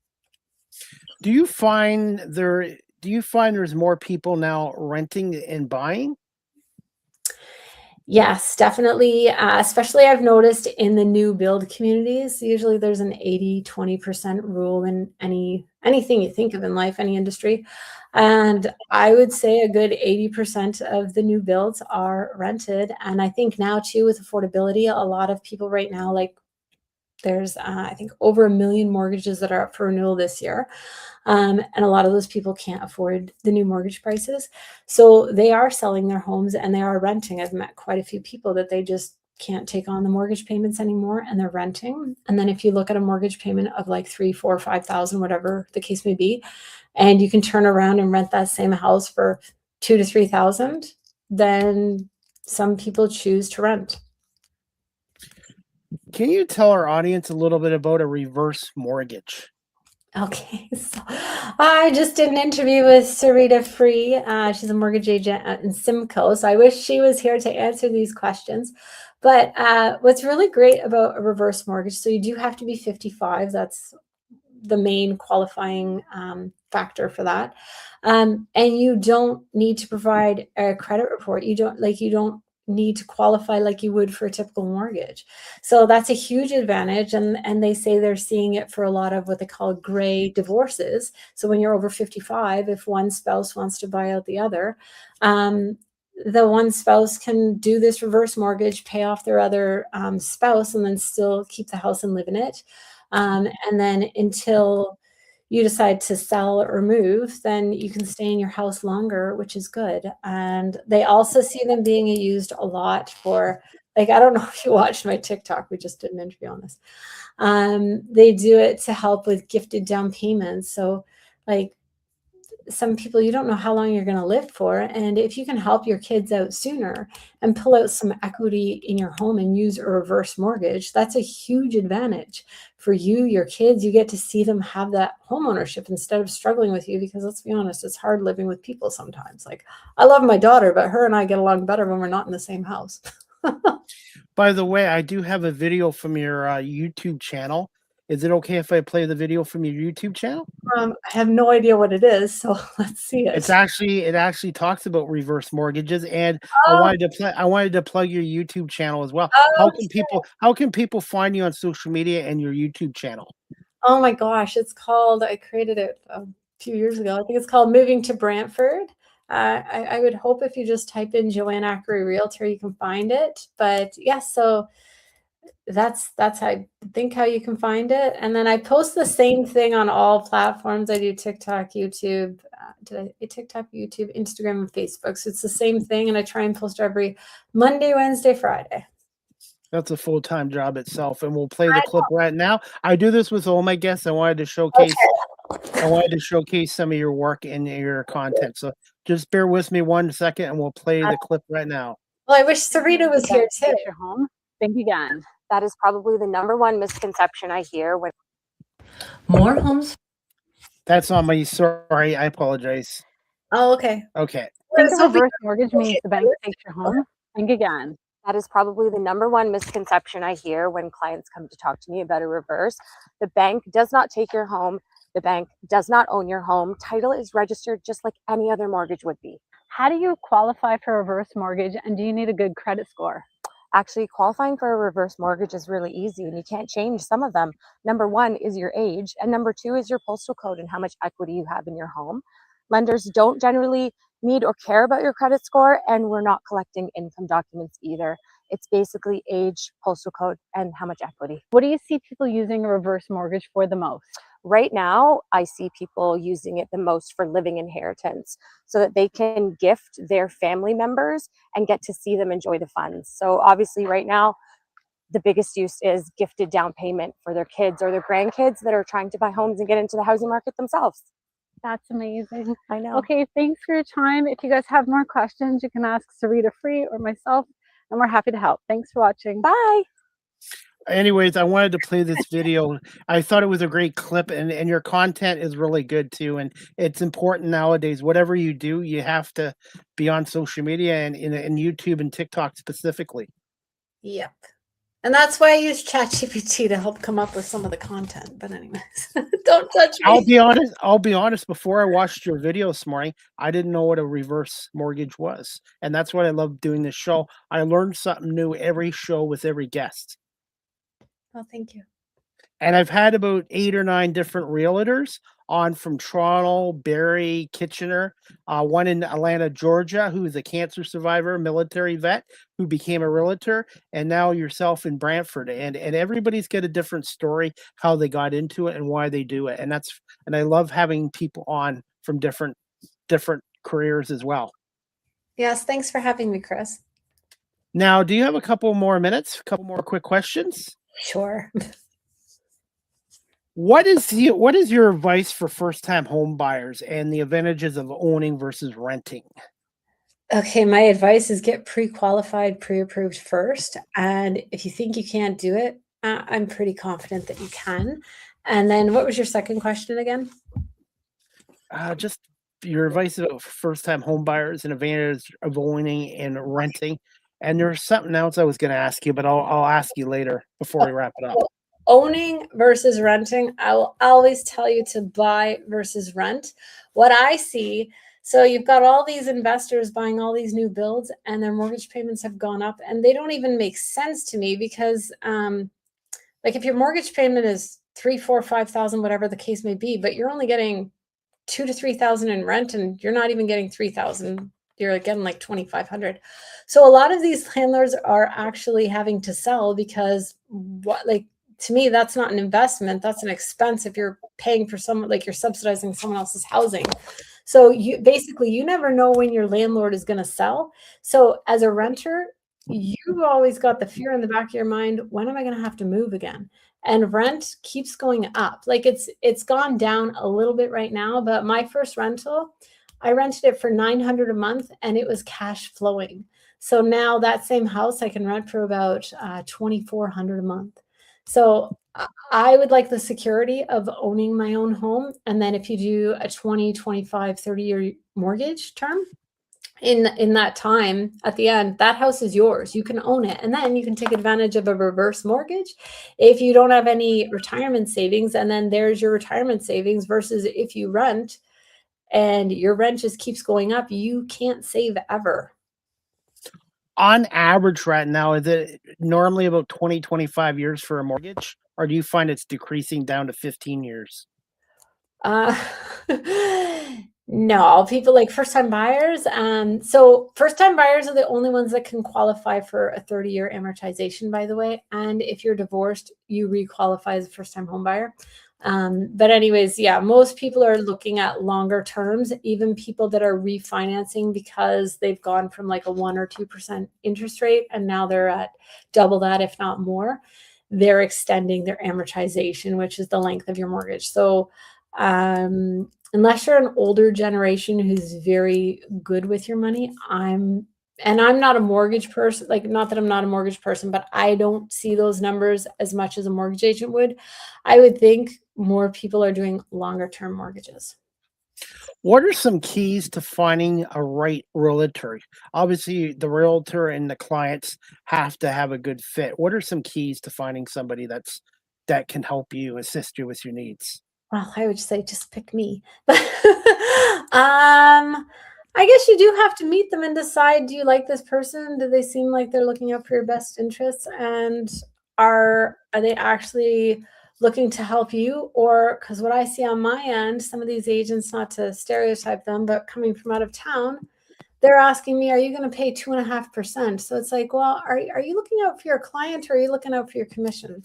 Do you find there's more people now renting and buying? Yes, definitely. Especially I've noticed in the new build communities, usually there's an 80-20% rule in anything you think of in life, any industry. And I would say a good 80% of the new builds are rented. And I think now too, with affordability, a lot of people right now, like there's, I think, over 1 million mortgages that are up for renewal this year. And a lot of those people can't afford the new mortgage prices. So they are selling their homes and they are renting. I've met quite a few people that they just can't take on the mortgage payments anymore, and they're renting. And then if you look at a mortgage payment of like 3,000, 4,000, 5,000, whatever the case may be, and you can turn around and rent that same house for $2,000 to $3,000, then some people choose to rent. Can you tell our audience a little bit about a reverse mortgage? Okay, so I just did an interview with Sarita Free. She's a mortgage agent in Simcoe, so I wish she was here to answer these questions. But what's really great about a reverse mortgage, so you do have to be 55. That's the main qualifying factor for that. And you don't need to provide a credit report. You don't need to qualify like you would for a typical mortgage. So that's a huge advantage. And they say they're seeing it for a lot of what they call gray divorces. So when you're over 55, if one spouse wants to buy out the other, the one spouse can do this reverse mortgage, pay off their other spouse, and then still keep the house and live in it. And then until you decide to sell or move, then you can stay in your house longer, which is good. And they also see them being used a lot for, like, I don't know if you watched my TikTok. We just did an interview on this. They do it to help with gifted down payments. So like some people, you don't know how long you're going to live for. And if you can help your kids out sooner and pull out some equity in your home and use a reverse mortgage, that's a huge advantage for you, your kids. You get to see them have that home ownership instead of struggling with you, because let's be honest, it's hard living with people sometimes. Like, I love my daughter, but her and I get along better when we're not in the same house. By the way, I do have a video from your YouTube channel. Is it okay if I play the video from your YouTube channel? I have no idea what it is, so let's see it. It actually talks about reverse mortgages, and Oh. I wanted to plug your YouTube channel as well. Oh, How can people find you on social media and your YouTube channel? Oh my gosh, it's called, I created it a few years ago. I think it's called Moving to Brantford. I would hope if you just type in Joanne Acri Realtor, you can find it. But yeah, so that's I think how you can find it. And then I post the same thing on all platforms. I do TikTok, YouTube, TikTok, YouTube, Instagram, and Facebook. So it's the same thing. And I try and post every Monday, Wednesday, Friday. That's a full-time job itself, and we'll play the clip right now. I do this with all my guests. I wanted to showcase some of your work and your content. So just bear with me 1 second, and we'll play the clip right now. Well, I wish Sarita was here too. Your home. Think again. That is probably the #1 misconception I hear when more homes. That's on my. Sorry, I apologize. Oh, okay. Okay. think a reverse mortgage means the bank takes your home. Think again. That is probably the #1 misconception I hear when clients come to talk to me about a reverse. The bank does not take your home. The bank does not own your home. Title is registered just like any other mortgage would be. How do you qualify for a reverse mortgage, and do you need a good credit score? Actually, qualifying for a reverse mortgage is really easy, and you can't change some of them. #1 is your age, and #2 is your postal code and how much equity you have in your home. Lenders don't generally need or care about your credit score, and we're not collecting income documents either. It's basically age, postal code, and how much equity. What do you see people using a reverse mortgage for the most? Right now, I see people using it the most for living inheritance so that they can gift their family members and get to see them enjoy the funds. So obviously right now, the biggest use is gifted down payment for their kids or their grandkids that are trying to buy homes and get into the housing market themselves. That's amazing. I know. Okay, thanks for your time. If you guys have more questions, you can ask Sarita Free or myself, and we're happy to help. Thanks for watching. Bye. Anyways, I wanted to play this video. I thought it was a great clip, and your content is really good too. And it's important nowadays. Whatever you do, you have to be on social media and in YouTube and TikTok specifically. Yep. And that's why I use ChatGPT to help come up with some of the content. But anyways, don't judge me. I'll be honest. Before I watched your video this morning, I didn't know what a reverse mortgage was. And that's what I love doing this show. I learned something new every show with every guest. Oh, thank you. And I've had about 8 or 9 different realtors on from Toronto, Barrie, Kitchener, one in Atlanta, Georgia, who is a cancer survivor, military vet, who became a realtor, and now yourself in Brantford. And everybody's got a different story, how they got into it and why they do it. And I love having people on from different careers as well. Yes, thanks for having me, Chris. Now, do you have a couple more minutes? A couple more quick questions? Sure. What is your advice for first-time home buyers and the advantages of owning versus renting? Okay, my advice is get pre-qualified, pre-approved first. And if you think you can't do it, I'm pretty confident that you can. And then what was your second question again? Just your advice about first-time home buyers and advantages of owning and renting. And there's something else I was going to ask you, but I'll ask you later before we wrap it up. So owning versus renting, I will always tell you to buy versus rent. What I see, so you've got all these investors buying all these new builds and their mortgage payments have gone up and they don't even make sense to me because like if your mortgage payment is 3, 4, 5,000, whatever the case may be, but you're only getting 2 to 3,000 in rent and you're not even getting 3,000, you're getting like 2,500. So a lot of these landlords are actually having to sell because what, like, to me, that's not an investment. That's an expense if you're paying for someone, like you're subsidizing someone else's housing. So you basically, you never know when your landlord is going to sell. So as a renter, you've always got the fear in the back of your mind, when am I going to have to move again? And rent keeps going up. Like it's gone down a little bit right now, but my first rental, I rented it for $900 a month and it was cash flowing. So now that same house I can rent for about $2,400 a month. So I would like the security of owning my own home. And then if you do a 20, 25, 30-year mortgage term, in that time at the end, that house is yours. You can own it. And then you can take advantage of a reverse mortgage if you don't have any retirement savings. And then there's your retirement savings versus if you rent and your rent just keeps going up, you can't save ever. On average right now, is it normally about 20, 25 years for a mortgage? Or do you find it's decreasing down to 15 years? Uh, no, people like first-time buyers. So first-time buyers are the only ones that can qualify for a 30-year amortization, by the way. And if you're divorced, you re-qualify as a first-time home buyer. But anyways, yeah, most people are looking at longer terms, even people that are refinancing because they've gone from like a 1 or 2% interest rate and now they're at double that, if not more. They're extending their amortization, which is the length of your mortgage. So unless you're an older generation who's very good with your money, I'm not a mortgage person, like not that I'm not a mortgage person, but I don't see those numbers as much as a mortgage agent would. I would think more people are doing longer term mortgages. What are some keys to finding a right realtor? Obviously, the realtor and the clients have to have a good fit. What are some keys to finding somebody that can help you, assist you with your needs? Well, I would say just pick me. I guess you do have to meet them and decide, do you like this person? Do they seem like they're looking out for your best interests? And are they actually looking to help you? Or because what I see on my end, some of these agents, not to stereotype them, but coming from out of town, they're asking me, are you going to pay 2.5%? So it's like, well, are you looking out for your client or are you looking out for your commission?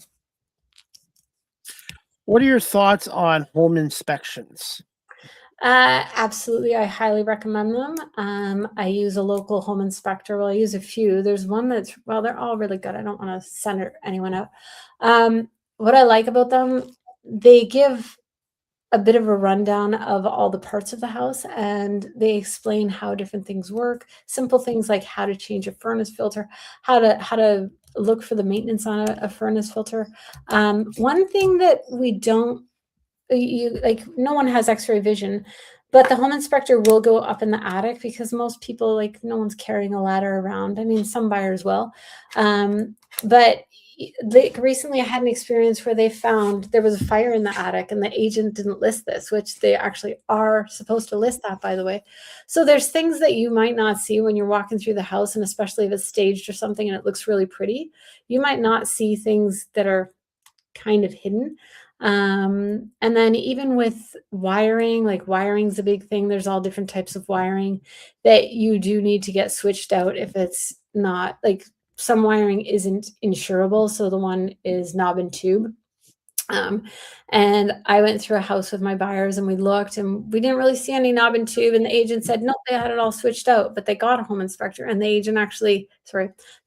What are your thoughts on home inspections? Absolutely. I highly recommend them. I use a local home inspector. Well, I use a few. There's one that's, well, they're all really good. I don't want to send anyone out. What I like about them, they give a bit of a rundown of all the parts of the house and they explain how different things work. Simple things like how to change a furnace filter, how to look for the maintenance on a furnace filter. One thing that we don't, like, no one has x-ray vision, but the home inspector will go up in the attic because most people, like, no one's carrying a ladder around. I mean, some buyers will, but recently I had an experience where they found there was a fire in the attic and the agent didn't list this, which they actually are supposed to list that, by the way. So there's things that you might not see when you're walking through the house, and especially if it's staged or something and it looks really pretty, you might not see things that are kind of hidden. And then even with wiring, like wiring's a big thing. There's all different types of wiring that you do need to get switched out if it's not, like, some wiring isn't insurable. So the one is knob and tube. And I went through a house with my buyers and we looked and we didn't really see any knob and tube. And the agent said, no, they had it all switched out, but they got a home inspector and the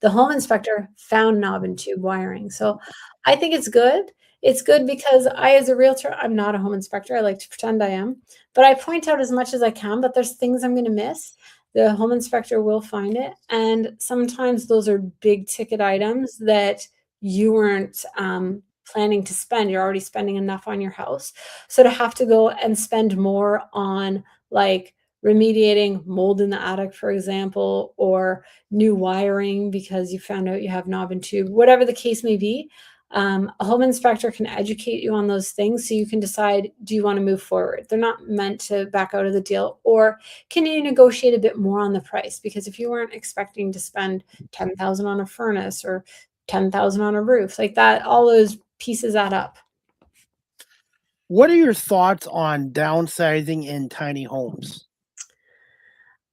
home inspector found knob and tube wiring. So I think it's good. it's good because I, as a realtor, I'm not a home inspector. I like to pretend I am, but I point out as much as I can, but there's things I'm going to miss. The home inspector will find it. And sometimes those are big ticket items that you weren't planning to spend. You're already spending enough on your house. So to have to go and spend more on like remediating mold in the attic, for example, or new wiring because you found out you have knob and tube, whatever the case may be, a home inspector can educate you on those things so you can decide, do you want to move forward? They're not meant to back out of the deal, or can you negotiate a bit more on the price? Because if you weren't expecting to spend 10,000 on a furnace or 10,000 on a roof like that, all those pieces add up. What are your thoughts on downsizing in tiny homes?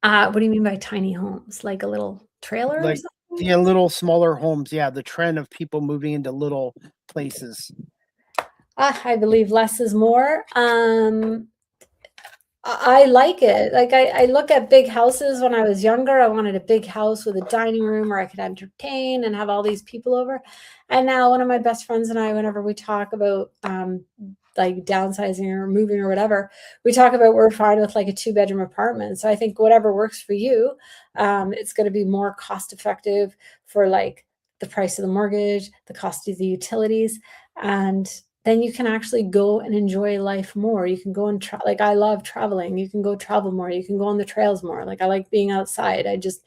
What do you mean by tiny homes? Like a little trailer or Like, something? yeah, little smaller homes. Yeah, the trend of people moving into little places. I believe less is more. I like it. Like I look at big houses. When I was younger, I wanted a big house with a dining room where I could entertain and have all these people over. And now one of my best friends and I, whenever we talk about like downsizing or moving or whatever, we talk about we're fine with like a 2-bedroom apartment. So I think whatever works for you, it's going to be more cost effective for like the price of the mortgage, the cost of the utilities, and then you can actually go and enjoy life more. You can go and like I love traveling. You can go travel more. You can go on the trails more. Like I like being outside. I just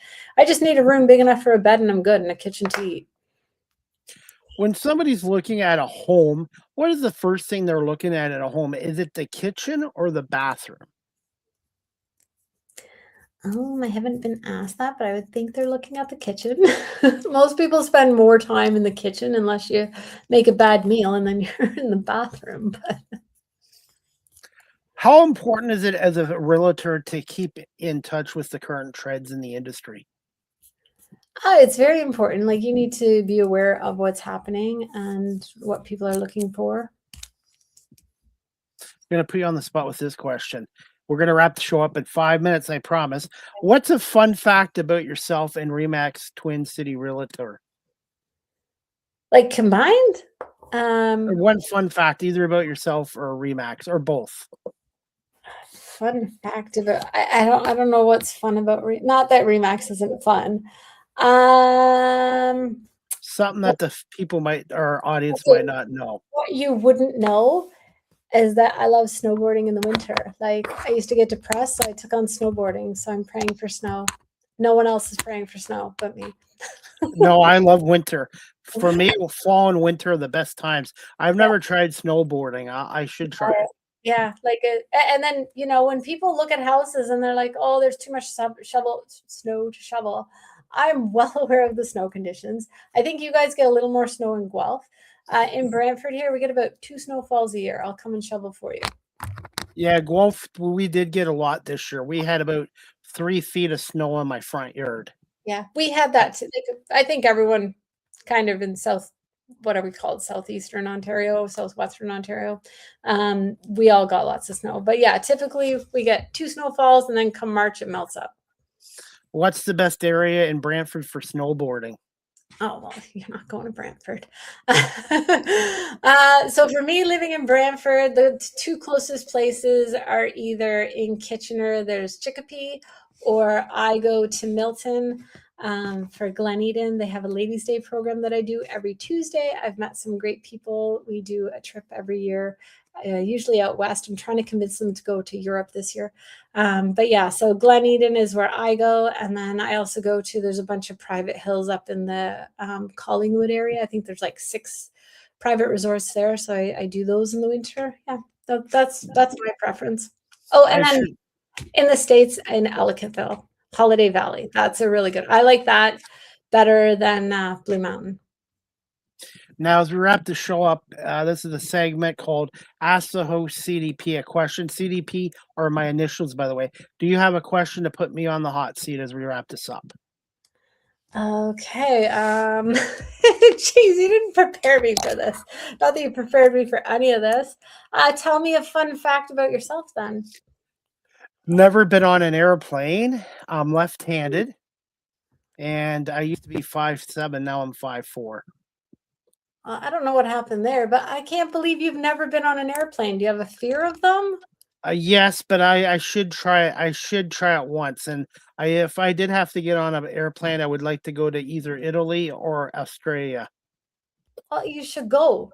need a room big enough for a bed and I'm good, and a kitchen to eat. When somebody's looking at a home, what is the first thing they're looking at a home? Is it the kitchen or the bathroom? I haven't been asked that, but I would think they're looking at the kitchen. Most people spend more time in the kitchen unless you make a bad meal and then you're in the bathroom. But How important is it as a realtor to keep in touch with the current trends in the industry? it's very important. Like you need to be aware of what's happening and what people are looking for. I'm going to put you on the spot with this question. We're going to wrap the show up in 5 minutes, I promise. What's a fun fact about yourself and Remax Twin City Realtor? Like combined? Or one fun fact, either about yourself or Remax, or both. Fun fact about I don't know what's fun about not that Remax isn't fun. Something that the people our audience So might not know. what you wouldn't know is that I love snowboarding in the winter. Like I used to get depressed, so I took on snowboarding. So I'm praying for snow. No one else is praying for snow but me. No, I love winter. For me, fall and winter are the best times. I've never tried snowboarding. I should try it. Yeah, like and then when people look at houses and they're like, "Oh, there's too much snow to shovel." I'm well aware of the snow conditions. I think you guys get a little more snow in Guelph. In Brantford here, we get about 2 snowfalls a year. I'll come and shovel for you. Yeah, Guelph, we did get a lot this year. We had about 3 feet of snow in my front yard. Yeah, we had that too. I think everyone kind of in what are we called? Southeastern Ontario, Southwestern Ontario. We all got lots of snow. But yeah, typically we get 2 snowfalls and then come March it melts up. What's the best area in Brantford for snowboarding? Oh, well, you're not going to Brantford. So for me, living in Brantford, the 2 closest places are either in Kitchener, there's Chicopee, or I go to Milton for Glen Eden. They have a Ladies' Day program that I do every Tuesday. I've met some great people. We do a trip every year, usually out west. I'm trying to convince them to go to Europe this year. But yeah, so Glen Eden is where I go. And then I also go to, there's a bunch of private hills up in the Collingwood area. I think there's like 6 private resorts there. So I do those in the winter. Yeah, that's my preference. Oh, and then in the States, in Ellicottville, Holiday Valley. That's a really good. I like that better than Blue Mountain. Now, as we wrap the show up, this is a segment called Ask the Host CDP a Question. CDP are my initials, by the way. Do you have a question to put me on the hot seat as we wrap this up? Okay. Geez, you didn't prepare me for this. Not that you prepared me for any of this. Tell me a fun fact about yourself then. Never been on an airplane. I'm left-handed. And I used to be 5'7". Now I'm 5'4". I don't know what happened there, but I can't believe you've never been on an airplane. Do you have a fear of them? Yes, but I should try it. I should try it once. And if I did have to get on an airplane, I would like to go to either Italy or Australia. Well, you should go.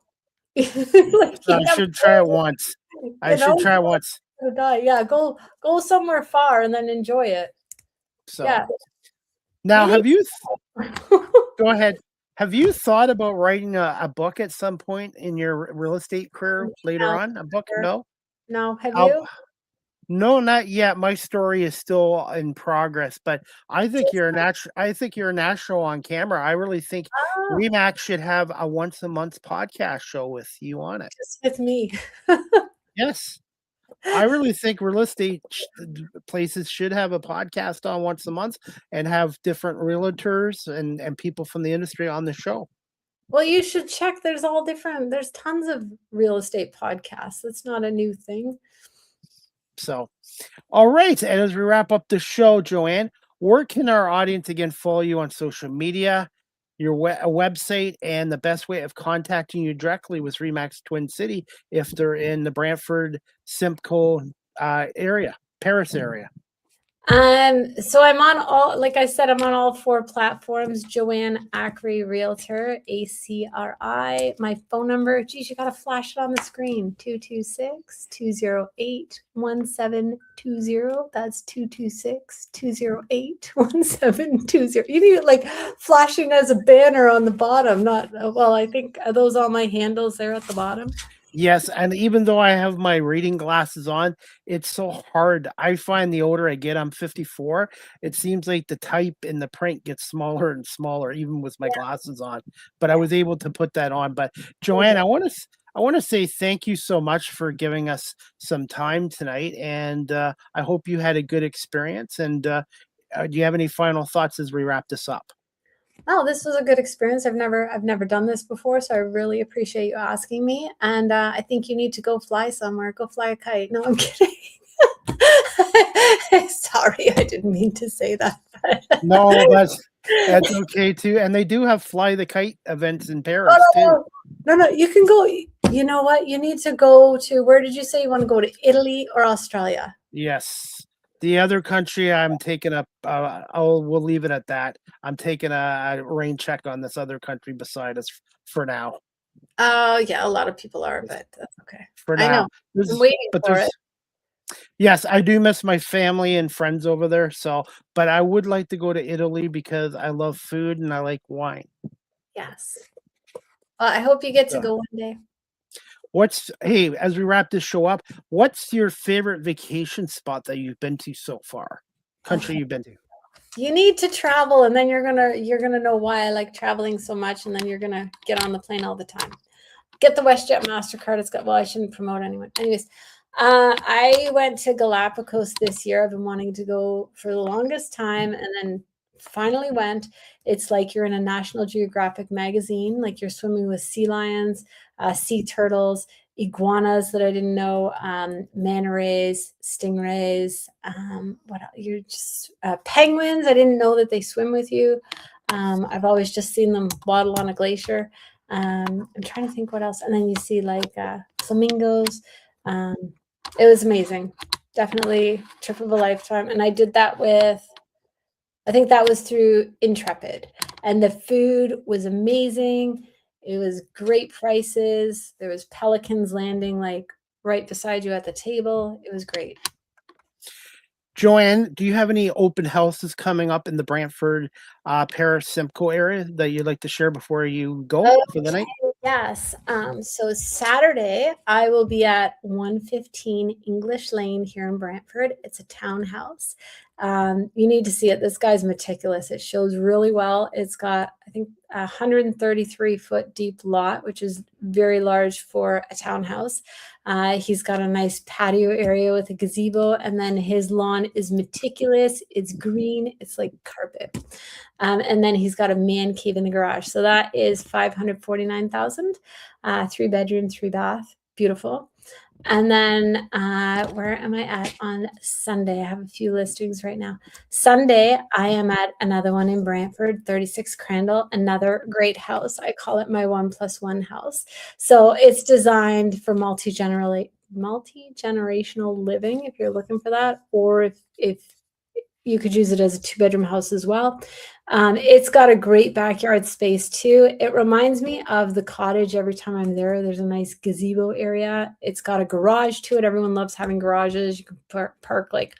Like, So you I never should try it know, once. I you should know, try it once. you're gonna die. Yeah, go somewhere far and then enjoy it. So Yeah. now, You need go ahead. Have you thought about writing a book at some point in your real estate career later no, on? A book? never. No? No, have I'll, you? no, not yet. My story is still in progress, but I think you're a natural. I think you're a natural on camera. I really think Ah, Remax should have a once a month podcast show with you on it. just with me. Yes, I really think real estate places should have a podcast on once a month and have different realtors and people from the industry on the show. Well, you should check. There's tons of real estate podcasts. That's not a new thing. So, all right. And as we wrap up the show, Joanne, where can our audience again follow you on social media, your website, and the best way of contacting you directly with Remax Twin City if they're in the Brantford, Simcoe area, Paris area? So I'm on all, like I said, I'm on all 4 platforms. Joanne Acri Realtor, ACRI. My phone number, geez, you got to flash it on the screen. 226-208-1720. That's 226-208-1720. You need it like flashing as a banner on the bottom. Not, well, I think, are those all my handles there at the bottom? Yes, and even though I have my reading glasses on, it's so hard. I find the older I get, I'm 54, it seems like the type in the print gets smaller and smaller, even with my glasses on. But I was able to put that on. But Joanne, I want to say thank you so much for giving us some time tonight, and I hope you had a good experience. And do you have any final thoughts as we wrap this up? Oh, this was a good experience. I've never done this before, so I really appreciate you asking me. And I think you need to go fly somewhere. Go fly a kite. No, I'm kidding. Sorry, I didn't mean to say that. No, that's okay too. And they do have fly the kite events in Paris too. No, you can go. You know what? You need to go to, where did you say you want to go, to Italy or Australia? Yes. The other country I'm taking up, we'll leave it at that. I'm taking a rain check on this other country beside us for now. Oh, yeah, a lot of people are, but that's okay. For I now. know. I'm waiting for it. Yes, I do miss my family and friends over there. So, but I would like to go to Italy because I love food and I like wine. Yes. Well, I hope you get to So, go one day. hey, as we wrap this show up, what's your favorite vacation spot that you've been to so far? Country you've been to? You need to travel, and then you're gonna know why I like traveling so much, and then you're gonna get on the plane all the time. Get the WestJet MasterCard. It's got, well, I shouldn't promote anyone. Anyways, I went to Galapagos this year. I've been wanting to go for the longest time, and then finally went. It's like you're in a National Geographic magazine, like you're swimming with sea lions, sea turtles, iguanas that I didn't know, manta rays, stingrays, what else? You're just penguins. I didn't know that they swim with you. I've always just seen them waddle on a glacier. I'm trying to think what else. And then you see like flamingos. It was amazing. Definitely trip of a lifetime. And I did that with, I think that was through Intrepid. And the food was amazing. It was great prices. There was pelicans landing like right beside you at the table. It was great. Joanne, do you have any open houses coming up in the Brantford, Paris, Simcoe area that you'd like to share before you go for the night? Yes. So Saturday, I will be at 115 English Lane here in Brantford. It's a townhouse. You need to see it. This guy's meticulous. It shows really well. It's got, I think, 133-foot deep lot, which is very large for a townhouse. He's got a nice patio area with a gazebo, and then his lawn is meticulous. It's green. It's like carpet. And then he's got a man cave in the garage. So that is $549,000, 3 bedroom, 3 bath. Beautiful. And then where am I at on Sunday? I have a few listings right now. Sunday, I am at another one in Brantford, 36 Crandall, another great house. I call it my 1+1 house. So it's designed for multi-generational living if you're looking for that, or if you could use it as a 2-bedroom house as well. It's got a great backyard space too. It reminds me of the cottage every time I'm there. There's a nice gazebo area. It's got a garage to it. Everyone loves having garages. You can park like,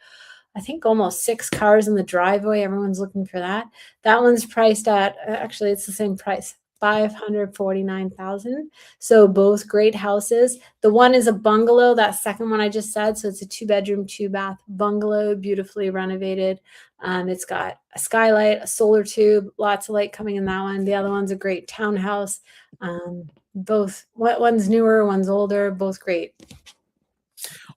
I think almost 6 cars in the driveway. Everyone's looking for that. That one's priced at, actually it's the same price, $549,000. So both great houses. The one is a bungalow, that second one I just said. So it's a 2-bedroom, 2-bath bungalow, beautifully renovated. It's got a skylight, a solar tube, lots of light coming in that one. The other one's a great townhouse. Both, one's newer, one's older, both great.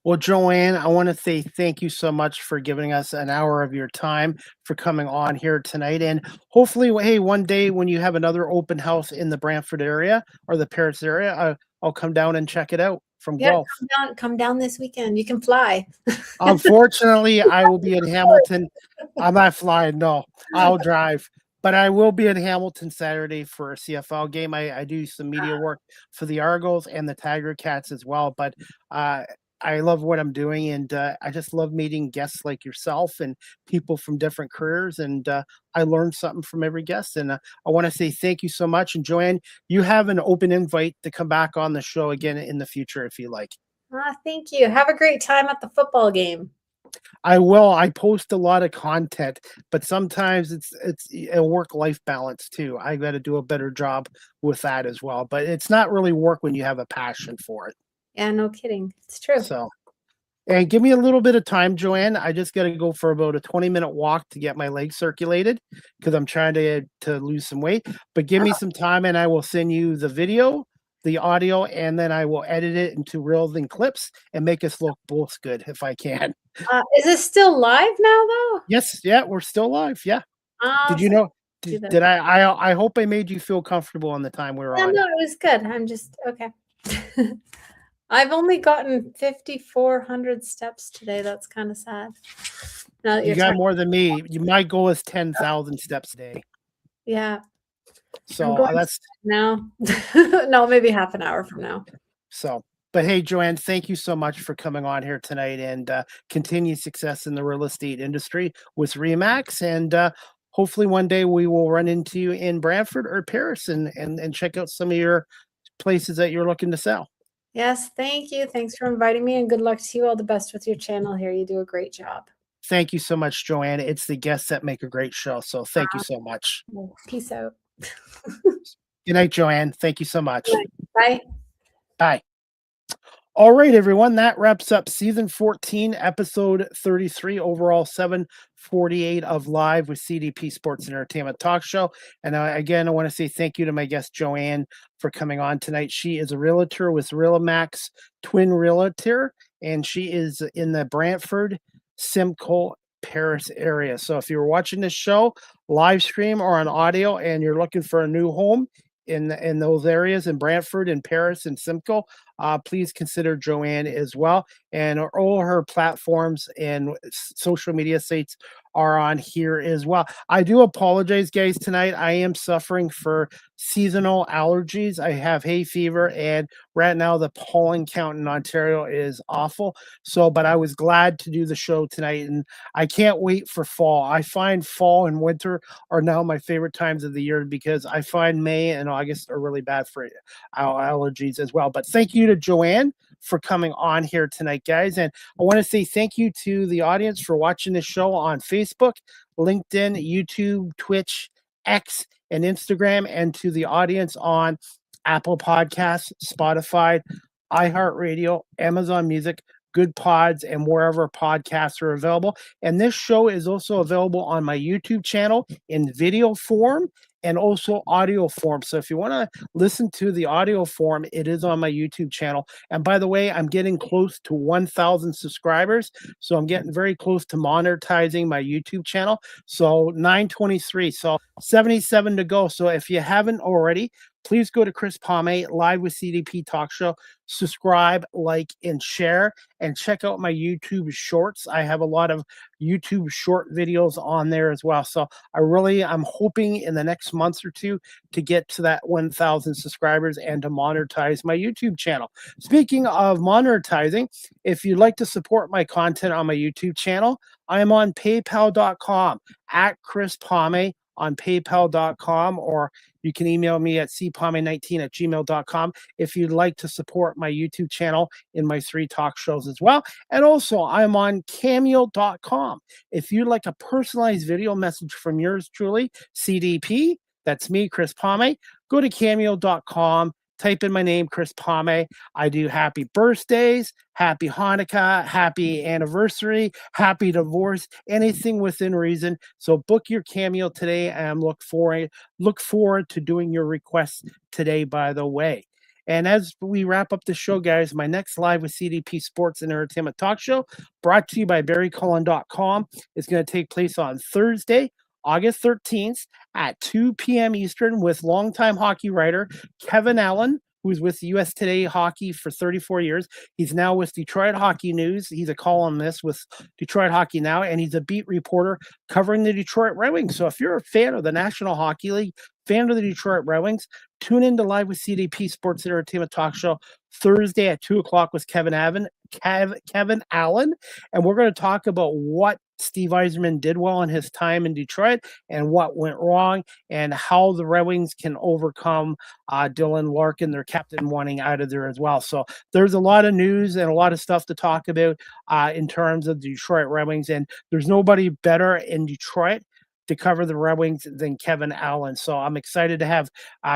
Well, Joanne, I want to say thank you so much for giving us an hour of your time, for coming on here tonight. And hopefully, hey, one day when you have another open house in the Brantford area or the Paris area, I'll come down and check it out from Guelph. Come down this weekend. You can fly. Unfortunately, I will be in Hamilton. I'm not flying. No, I'll drive. But I will be in Hamilton Saturday for a CFL game. I do some media work for the Argos and the Tiger Cats as well. But I love what I'm doing, and I just love meeting guests like yourself and people from different careers. And I learn something from every guest. And I want to say thank you so much. And Joanne, you have an open invite to come back on the show again in the future if you like. Thank you. Have a great time at the football game. I will. I post a lot of content, but sometimes it's a work-life balance too. I got to do a better job with that as well. But it's not really work when you have a passion for it. Yeah, no kidding. It's true. So, and give me a little bit of time, Joanne. I just got to go for about a 20-minute walk to get my legs circulated because I'm trying to lose some weight. But give me some time, and I will send you the video, the audio, and then I will edit it into reels and clips and make us look both good if I can. Is this still live now, though? Yes, yeah, we're still live. Yeah. Did you know? Did I hope I made you feel comfortable on the time we were on. No, it was good. I'm just okay. I've only gotten 5,400 steps today. That's kind of sad. Now that you got more than me. My goal is 10,000 steps a day. Yeah. So that's now. No, maybe half an hour from now. So, but hey, Joanne, thank you so much for coming on here tonight, and continued success in the real estate industry with Remax. And hopefully one day we will run into you in Brantford or Paris and check out some of your places that you're looking to sell. Yes, thank you. Thanks for inviting me, and good luck to you. All the best with your channel here. You do a great job. Thank you so much, Joanne. It's the guests that make a great show. So thank you so much. Peace out. Good night, Joanne. Thank you so much. Bye. Bye. All right, everyone. That wraps up season 14, episode 33, overall 748 of Live with CDP Sports and Entertainment Talk Show. And again, I want to say thank you to my guest, Joanne, for coming on tonight. She is a realtor with Realmax Twin Realtor, and she is in the Brantford, Simcoe, Paris area. So if you're watching this show live stream or on audio and you're looking for a new home in those areas in Brantford and Paris and Simcoe, please consider Joanne as well. And all her platforms and social media sites are on here as well. I do apologize, guys, tonight. I am suffering for seasonal allergies. I have hay fever, and right now the pollen count in Ontario is awful. So, but I was glad to do the show tonight, and I can't wait for fall. I find fall and winter are now my favorite times of the year because I find May and August are really bad for allergies as well. But thank you to Joanne for coming on here tonight, guys. And I want to say thank you to the audience for watching this show on Facebook, LinkedIn, YouTube, Twitch, X, and Instagram, and to the audience on Apple Podcasts, Spotify, iHeartRadio, Amazon Music, Good Pods, and wherever podcasts are available. And this show is also available on my YouTube channel in video form and also audio form. So if you want to listen to the audio form, it is on my YouTube channel. And by the way, I'm getting close to 1,000 subscribers. So I'm getting very close to monetizing my YouTube channel. So 923, so 77 to go. So if you haven't already, please go to Chris Palme, Live with CDP Talk Show. Subscribe, like, and share, and check out my YouTube shorts. I have a lot of YouTube short videos on there as well. So I'm hoping in the next month or two to get to that 1,000 subscribers and to monetize my YouTube channel. Speaking of monetizing, if you'd like to support my content on my YouTube channel, I am on paypal.com at Chris Palme on paypal.com, or you can email me at cpalme19@gmail.com if you'd like to support my YouTube channel in my 3 talk shows as well. And also, I'm on cameo.com. If you'd like a personalized video message from yours truly, CDP, that's me, Chris Palme, go to cameo.com. Type in my name, Chris Palme. I do happy birthdays, happy Hanukkah, happy anniversary, happy divorce, anything within reason. So book your Cameo today, and look forward to doing your requests today, by the way. And as we wrap up the show, guys, my next Live with CDP Sports and Entertainment Talk Show, brought to you by BarryCullen.com, is going to take place on Thursday, August 13th at 2 p.m. Eastern with longtime hockey writer Kevin Allen, who's with US Today Hockey for 34 years. He's now with Detroit Hockey News. He's a columnist with Detroit Hockey Now, and he's a beat reporter covering the Detroit Red Wings. So if you're a fan of the National Hockey League, fan of the Detroit Red Wings, tune in to Live with CDP Sports and Entertainment Talk Show Thursday at 2 o'clock with Kevin Allen. And we're going to talk about what Steve Yzerman did well in his time in Detroit and what went wrong, and how the Red Wings can overcome Dylan Larkin, their captain, wanting out of there as well. So there's a lot of news and a lot of stuff to talk about in terms of the Detroit Red Wings, and there's nobody better in Detroit to cover the Red Wings than Kevin Allen. So I'm excited to have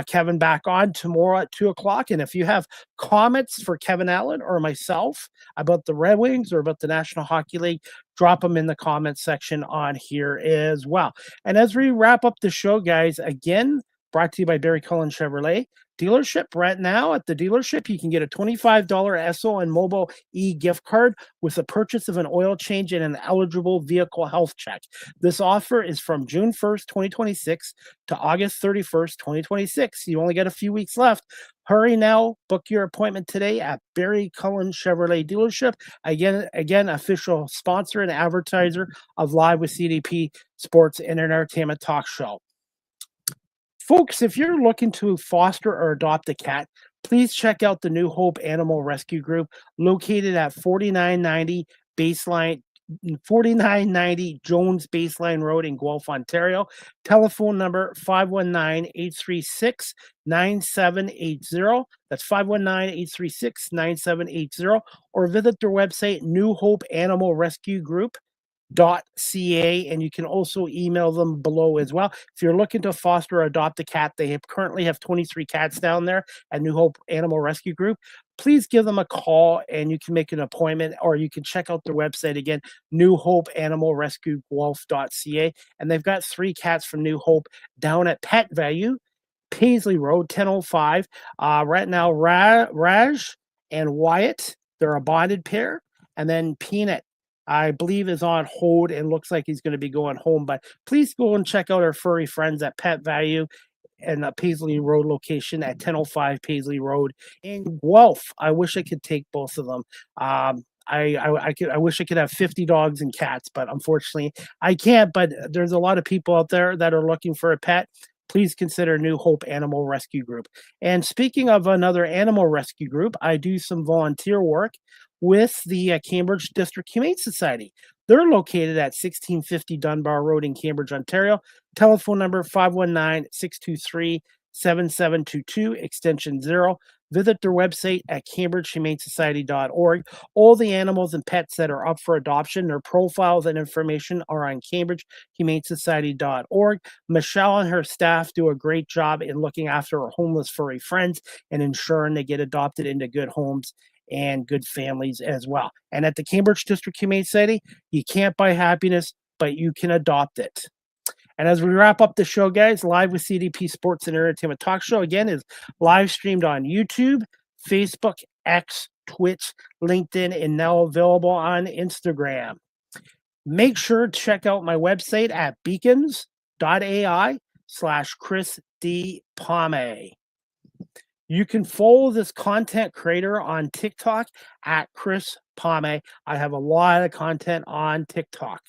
Kevin back on tomorrow at 2 o'clock. And if you have comments for Kevin Allen or myself about the Red Wings or about the National Hockey League, drop them in the comments section on here as well. And as we wrap up the show, guys, again, brought to you by Barry Cullen Chevrolet dealership. Right now at the dealership, you can get a $25 Esso and Mobile gift card with the purchase of an oil change and an eligible vehicle health check. This offer is from June 1st, 2026 to August 31st, 2026. You only got a few weeks left. Hurry now. Book your appointment today at Barry Cullen Chevrolet dealership. Again, official sponsor and advertiser of Live with CDP Sports and Entertainment Talk Show. Folks, if you're looking to foster or adopt a cat, please check out the New Hope Animal Rescue Group located at 4990 Jones Baseline Road in Guelph, Ontario. Telephone number 519-836-9780. That's 519-836-9780. Or visit their website, New Hope Animal Rescue Group. .ca, and you can also email them below as well. If you're looking to foster or adopt a cat, they currently have 23 cats down there at New Hope Animal Rescue Group. Please give them a call and you can make an appointment, or you can check out their website again, New Hope Animal Rescue Guelph.ca. And they've got 3 cats from New Hope down at Pet Value, Paisley Road, 1005. Right now, Raj and Wyatt, they're a bonded pair. And then Peanut, I believe, is on hold and looks like he's going to be going home. But please go and check out our furry friends at Pet Value and the Paisley Road location at 1005 Paisley Road in Guelph. I wish I could take both of them. I wish I could have 50 dogs and cats, but unfortunately I can't. But there's a lot of people out there that are looking for a pet. Please consider New Hope Animal Rescue Group. And speaking of another animal rescue group, I do some volunteer work with the Cambridge District Humane Society. They're located at 1650 Dunbar Road in Cambridge, Ontario. Telephone number 519-623-7722, extension 0. Visit their website at cambridgehumanesociety.org. All the animals and pets that are up for adoption, their profiles and information are on cambridgehumanesociety.org. Michelle and her staff do a great job in looking after our homeless furry friends and ensuring they get adopted into good homes and good families as well. And at the Cambridge District Humane Society, you can't buy happiness, but you can adopt it. And as we wrap up the show, guys, Live with CDP Sports and Entertainment Talk Show, again, is live streamed on YouTube, Facebook, X, Twitch, LinkedIn, and now available on Instagram. Make sure to check out my website at beacons.ai/Chris D. Palme. You can follow this content creator on TikTok at Chris Pame. I have a lot of content on TikTok.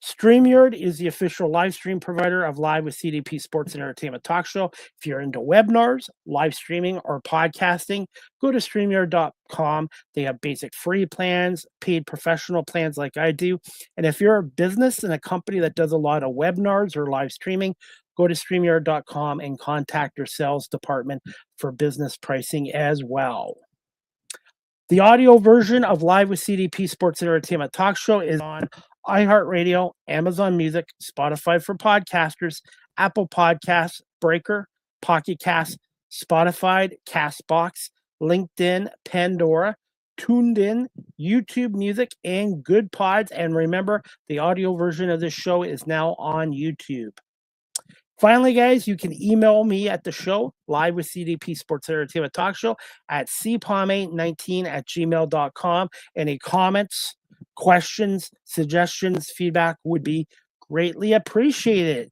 StreamYard is the official live stream provider of Live with CDP Sports and Entertainment Talk Show. If you're into webinars, live streaming, or podcasting, go to StreamYard.com. They have basic free plans, paid professional plans like I do. And if you're a business and a company that does a lot of webinars or live streaming, go to StreamYard.com and contact your sales department for business pricing as well. The audio version of Live with CDP Sports and Entertainment Talk Show is on iHeartRadio, Amazon Music, Spotify for podcasters, Apple Podcasts, Breaker, Pocket Cast, Spotify, Castbox, LinkedIn, Pandora, Tuned In, YouTube Music, and Good Pods. And remember, the audio version of this show is now on YouTube. Finally, guys, you can email me at the show, Live with CDP Sports Entertainment Talk Show, at cpame19@gmail.com. Any comments, questions, suggestions, feedback would be greatly appreciated.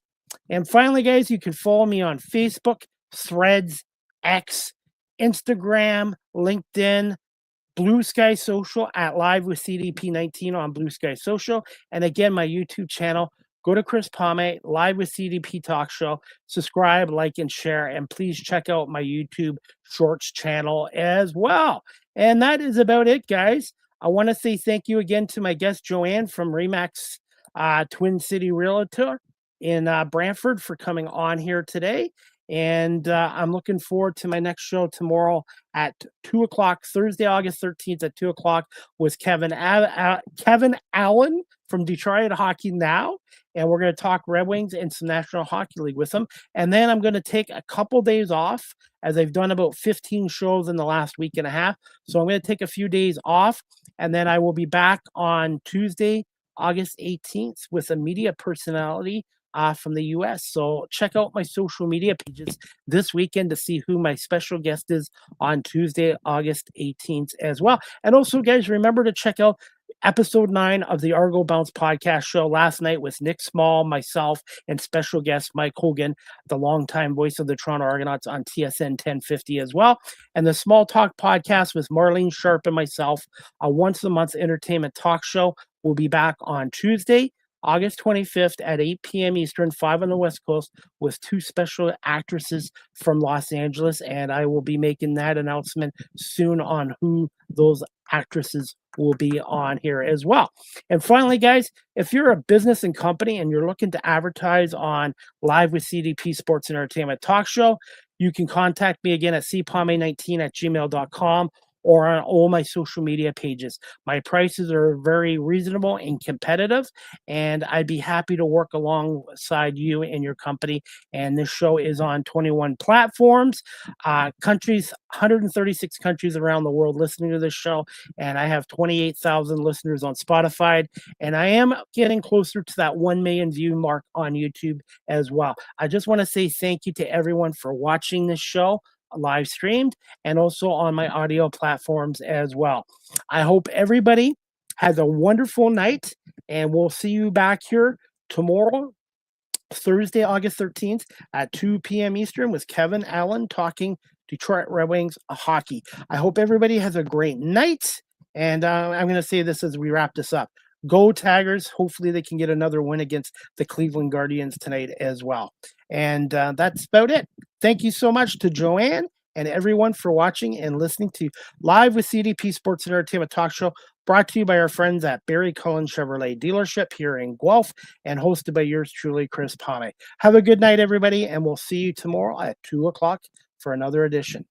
And finally, guys, you can follow me on Facebook, Threads, X, Instagram, LinkedIn, Blue Sky Social at Live with CDP19 on Blue Sky Social. And again, my YouTube channel. Go to Chris Pame, Live with CDP Talk Show. Subscribe, like, and share. And please check out my YouTube Shorts channel as well. And that is about it, guys. I want to say thank you again to my guest, Joanne from Remax Twin City Realtor in Brantford for coming on here today. And I'm looking forward to my next show tomorrow at 2 o'clock, Thursday, August 13th at 2 o'clock with Kevin Allen from Detroit Hockey Now. And we're going to talk Red Wings and some National Hockey League with them. And then I'm going to take a couple days off, as I've done about 15 shows in the last week and a half. So I'm going to take a few days off, and then I will be back on Tuesday, August 18th with a media personality from the U.S. So check out my social media pages this weekend to see who my special guest is on Tuesday, August 18th as well. And also, guys, remember to check out episode 9 of the Argo Bounce podcast show last night with Nick Small, myself, and special guest Mike Hogan, the longtime voice of the Toronto Argonauts on TSN 1050 as well. And the Small Talk podcast with Marlene Sharp and myself, a once-a-month entertainment talk show, will be back on Tuesday, August 25th at 8 p.m. Eastern, 5 on the West Coast, with 2 special actresses from Los Angeles. And I will be making that announcement soon on who those actresses will be on here as well. And finally, guys, if you're a business and company and you're looking to advertise on Live with CDP Sports and Entertainment Talk Show, you can contact me again at cpame19@gmail.com or on all my social media pages. My prices are very reasonable and competitive, and I'd be happy to work alongside you and your company. And this show is on 21 platforms, 136 countries around the world listening to this show, and I have 28,000 listeners on Spotify, and I am getting closer to that 1 million view mark on YouTube as well. I just want to say thank you to everyone for watching this show live streamed and also on my audio platforms as well. I hope everybody has a wonderful night, and we'll see you back here tomorrow, Thursday, August 13th at 2 p.m. Eastern with Kevin Allen talking Detroit Red Wings hockey. I hope everybody has a great night, and I'm going to say this as we wrap this up. Go Tigers. Hopefully they can get another win against the Cleveland Guardians tonight as well. And that's about it. Thank you so much to Joanne and everyone for watching and listening to Live with CDP Sports and Entertainment Talk Show, brought to you by our friends at Barry Cullen Chevrolet Dealership here in Guelph and hosted by yours truly, Chris Pame. Have a good night, everybody, and we'll see you tomorrow at 2 o'clock for another edition.